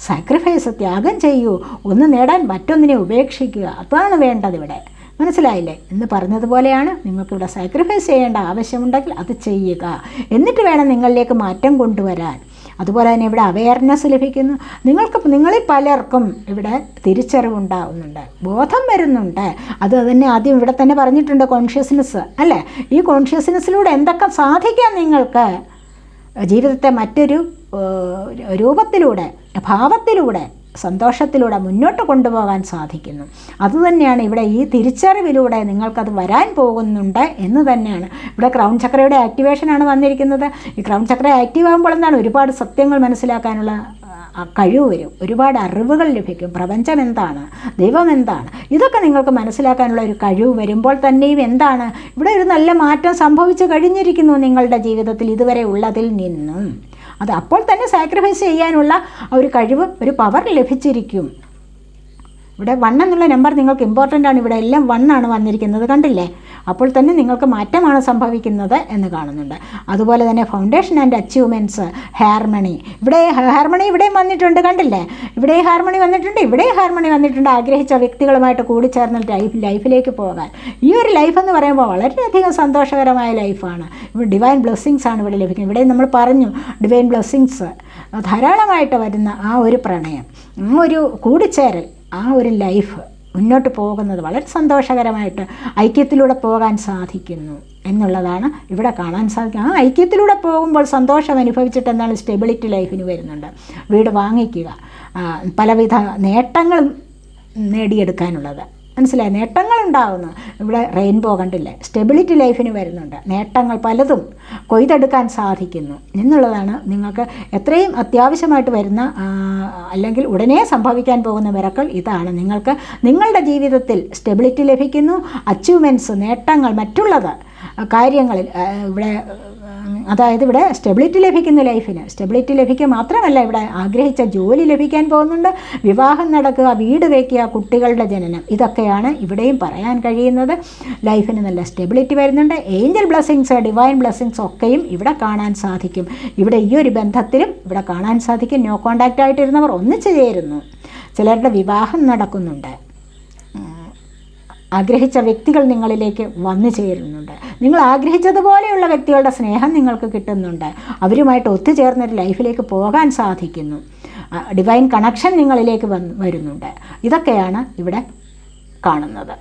S1: സാക്രിഫൈസ്, ത്യാഗം ചെയ്യൂ. ഒന്ന് നേടാൻ മറ്റൊന്നിനെ ഉപേക്ഷിക്കുക. അതാണ് വേണ്ടത് ഇവിടെ. മനസ്സിലായില്ലേ? എന്ന് പറഞ്ഞതുപോലെയാണ് നിങ്ങൾക്കിവിടെ സാക്രിഫൈസ് ചെയ്യേണ്ട ആവശ്യമുണ്ടെങ്കിൽ അത് ചെയ്യുക. എന്നിട്ട് വേണം നിങ്ങളിലേക്ക് മാറ്റം കൊണ്ടുവരാൻ. അതുപോലെ തന്നെ ഇവിടെ അവെയർനെസ് ലഭിക്കുന്നു. നിങ്ങളിൽ പലർക്കും ഇവിടെ തിരിച്ചറിവുണ്ടാവുന്നുണ്ട്, ബോധം വരുന്നുണ്ട്. അത് തന്നെ ആദ്യം ഇവിടെ തന്നെ പറഞ്ഞിട്ടുണ്ട്, കോൺഷ്യസ്നെസ് അല്ലേ? ഈ കോൺഷ്യസ്നെസ്സിലൂടെ എന്തൊക്കെ സാധിക്കാം നിങ്ങൾക്ക് ജീവിതത്തെ മറ്റൊരു രൂപത്തിലൂടെ, ഭാവത്തിലൂടെ, സന്തോഷത്തിലൂടെ മുന്നോട്ട് കൊണ്ടുപോകാൻ സാധിക്കുന്നു. അതുതന്നെയാണ് ഇവിടെ ഈ തിരിച്ചറിവിലൂടെ നിങ്ങൾക്കത് വരാൻ പോകുന്നുണ്ട് എന്ന് തന്നെയാണ്. ഇവിടെ ക്രൗൺ ചക്രയുടെ ആക്ടിവേഷനാണ് വന്നിരിക്കുന്നത്. ഈ ക്രൗൺ ചക്ര ആക്റ്റീവ് ആകുമ്പോൾ എന്താണ്, ഒരുപാട് സത്യങ്ങൾ മനസ്സിലാക്കാനുള്ള കഴിവ് വരും, ഒരുപാട് അറിവുകൾ ലഭിക്കും. പ്രപഞ്ചം എന്താണ്, ദൈവം എന്താണ്, ഇതൊക്കെ നിങ്ങൾക്ക് മനസ്സിലാക്കാനുള്ള ഒരു കഴിവ് വരുമ്പോൾ തന്നെയും എന്താണ്, ഇവിടെ ഒരു നല്ല മാറ്റം സംഭവിച്ചു കഴിഞ്ഞിരിക്കുന്നു നിങ്ങളുടെ ജീവിതത്തിൽ ഇതുവരെ ഉള്ളതിൽ നിന്നും. അത് അപ്പോൾ തന്നെ സാക്രിഫൈസ് ചെയ്യാനുള്ള ഒരു കഴിവ്, ഒരു പവർ ലഭിച്ചിരിക്കും. ഇവിടെ 1 എന്നുള്ള നമ്പർ നിങ്ങൾക്ക് ഇമ്പോർട്ടൻ്റ് ആണ്. ഇവിടെ എല്ലാം 1 ആണ് വന്നിരിക്കുന്നത്, കണ്ടില്ലേ? അപ്പോൾ തന്നെ നിങ്ങൾക്ക് മാറ്റമാണ് സംഭവിക്കുന്നത് എന്ന് കാണുന്നുണ്ട്. അതുപോലെ തന്നെ ഫൗണ്ടേഷൻ ആൻഡ് അച്ചീവ്മെൻറ്റ്സ്, ഹാർമണി. ഇവിടെ ഹാർമണി ഇവിടെയും വന്നിട്ടുണ്ട്, കണ്ടില്ലേ? ഇവിടെ ഹാർമണി വന്നിട്ടുണ്ട്, ഇവിടെ ഹാർമണി വന്നിട്ടുണ്ട്. ആഗ്രഹിച്ച വ്യക്തികളുമായിട്ട് കൂടിച്ചേർന്ന് ലൈഫിലേക്ക് പോകാൻ. ഈ ഒരു ലൈഫ് എന്ന് പറയുമ്പോൾ വളരെയധികം സന്തോഷകരമായ ലൈഫാണ്. ഇവിടെ ഡിവൈൻ ബ്ലെസ്സിങ്സ് ആണ് ഇവിടെ ലഭിക്കുന്നത്. ഇവിടെ നമ്മൾ പറഞ്ഞു ഡിവൈൻ ബ്ലെസ്സിങ്സ് ധാരാളമായിട്ട് വരുന്ന ആ ഒരു പ്രണയം, ആ ഒരു കൂടിച്ചേരൽ, ആ ഒരു ലൈഫ് മുന്നോട്ട് പോകുന്നത് വളരെ സന്തോഷകരമായിട്ട് ഐക്യത്തിലൂടെ പോകാൻ സാധിക്കുന്നു എന്നുള്ളതാണ് ഇവിടെ കാണാൻ സാധിക്കുക. ആ ഐക്യത്തിലൂടെ പോകുമ്പോൾ സന്തോഷം അനുഭവിച്ചിട്ട് എന്താണ്, സ്റ്റെബിലിറ്റി ലൈഫിന് വരുന്നുണ്ട്. വീട് വാങ്ങിക്കുക, പലവിധ നേട്ടങ്ങളും നേടിയെടുക്കാനുള്ളത്, മനസ്സിലായി? നേട്ടങ്ങളുണ്ടാകുന്നു. ഇവിടെ റെയിൻബോ കണ്ടില്ലേ? സ്റ്റെബിലിറ്റി ലൈഫിന് വരുന്നുണ്ട്. നേട്ടങ്ങൾ പലതും കൊയ്തെടുക്കാൻ സാധിക്കുന്നു എന്നുള്ളതാണ് നിങ്ങൾക്ക് എത്രയും അത്യാവശ്യമായിട്ട് വരുന്ന, അല്ലെങ്കിൽ ഉടനെ സംഭവിക്കാൻ പോകുന്ന മിറക്കിൾ ഇതാണ്. നിങ്ങൾക്ക് നിങ്ങളുടെ ജീവിതത്തിൽ സ്റ്റെബിലിറ്റി ലഭിക്കുന്നു, അച്ചീവ്മെൻറ്റ്സ്, നേട്ടങ്ങൾ, മറ്റുള്ളത് കാര്യങ്ങളിൽ ഇവിടെ, അതായത് ഇവിടെ സ്റ്റെബിലിറ്റി ലഭിക്കുന്ന ലൈഫിന് സ്റ്റെബിലിറ്റി ലഭിക്കുക മാത്രമല്ല, ഇവിടെ ആഗ്രഹിച്ച ജോലി ലഭിക്കാൻ പോകുന്നുണ്ട്, വിവാഹം നടക്കുക, വീട് വയ്ക്കുക, കുട്ടികളുടെ ജനനം, ഇതൊക്കെയാണ് ഇവിടെയും പറയാൻ കഴിയുന്നത്. ലൈഫിന് നല്ല സ്റ്റെബിലിറ്റി വരുന്നുണ്ട്. ഏഞ്ചൽ ബ്ലെസ്സിങ്സ്, ഡിവൈൻ ബ്ലെസ്സിങ്സ് ഒക്കെയും ഇവിടെ കാണാൻ സാധിക്കും. ഇവിടെ ഈ ഒരു ബന്ധത്തിലും ഇവിടെ കാണാൻ സാധിക്കും. നോ കോണ്ടാക്റ്റ് ആയിട്ടിരുന്നവർ ഒന്നിച്ചു ചേരുന്നു. ചിലരുടെ വിവാഹം നടക്കുന്നുണ്ട്. ആഗ്രഹിച്ച വ്യക്തികൾ നിങ്ങളിലേക്ക് വന്നു ചേരുന്നുണ്ട്. നിങ്ങൾ ആഗ്രഹിച്ചതുപോലെയുള്ള വ്യക്തികളുടെ സ്നേഹം നിങ്ങൾക്ക് കിട്ടുന്നുണ്ട്. അവരുമായിട്ട് ഒത്തുചേർന്നൊരു ലൈഫിലേക്ക് പോകാൻ സാധിക്കുന്നു. ഡിവൈൻ കണക്ഷൻ നിങ്ങളിലേക്ക് വരുന്നുണ്ട്. ഇതൊക്കെയാണ് ഇവിടെ കാണുന്നത്.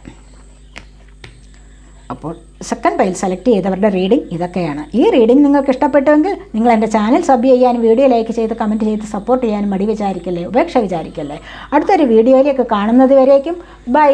S1: അപ്പോൾ സെക്കൻഡ് പൈൽ സെലക്ട് ചെയ്തവരുടെ റീഡിംഗ് ഇതൊക്കെയാണ്. ഈ റീഡിംഗ് നിങ്ങൾക്ക് ഇഷ്ടപ്പെട്ടുവെങ്കിൽ നിങ്ങൾ എൻ്റെ ചാനൽ സബ് ചെയ്യാനും വീഡിയോ ലൈക്ക് ചെയ്ത് കമൻറ്റ് ചെയ്ത് സപ്പോർട്ട് ചെയ്യാനും മടി വിചാരിക്കല്ലേ, ഉപേക്ഷ വിചാരിക്കല്ലേ. അടുത്തൊരു വീഡിയോയിലേക്ക് കാണുന്നത് വരേക്കും ബൈ.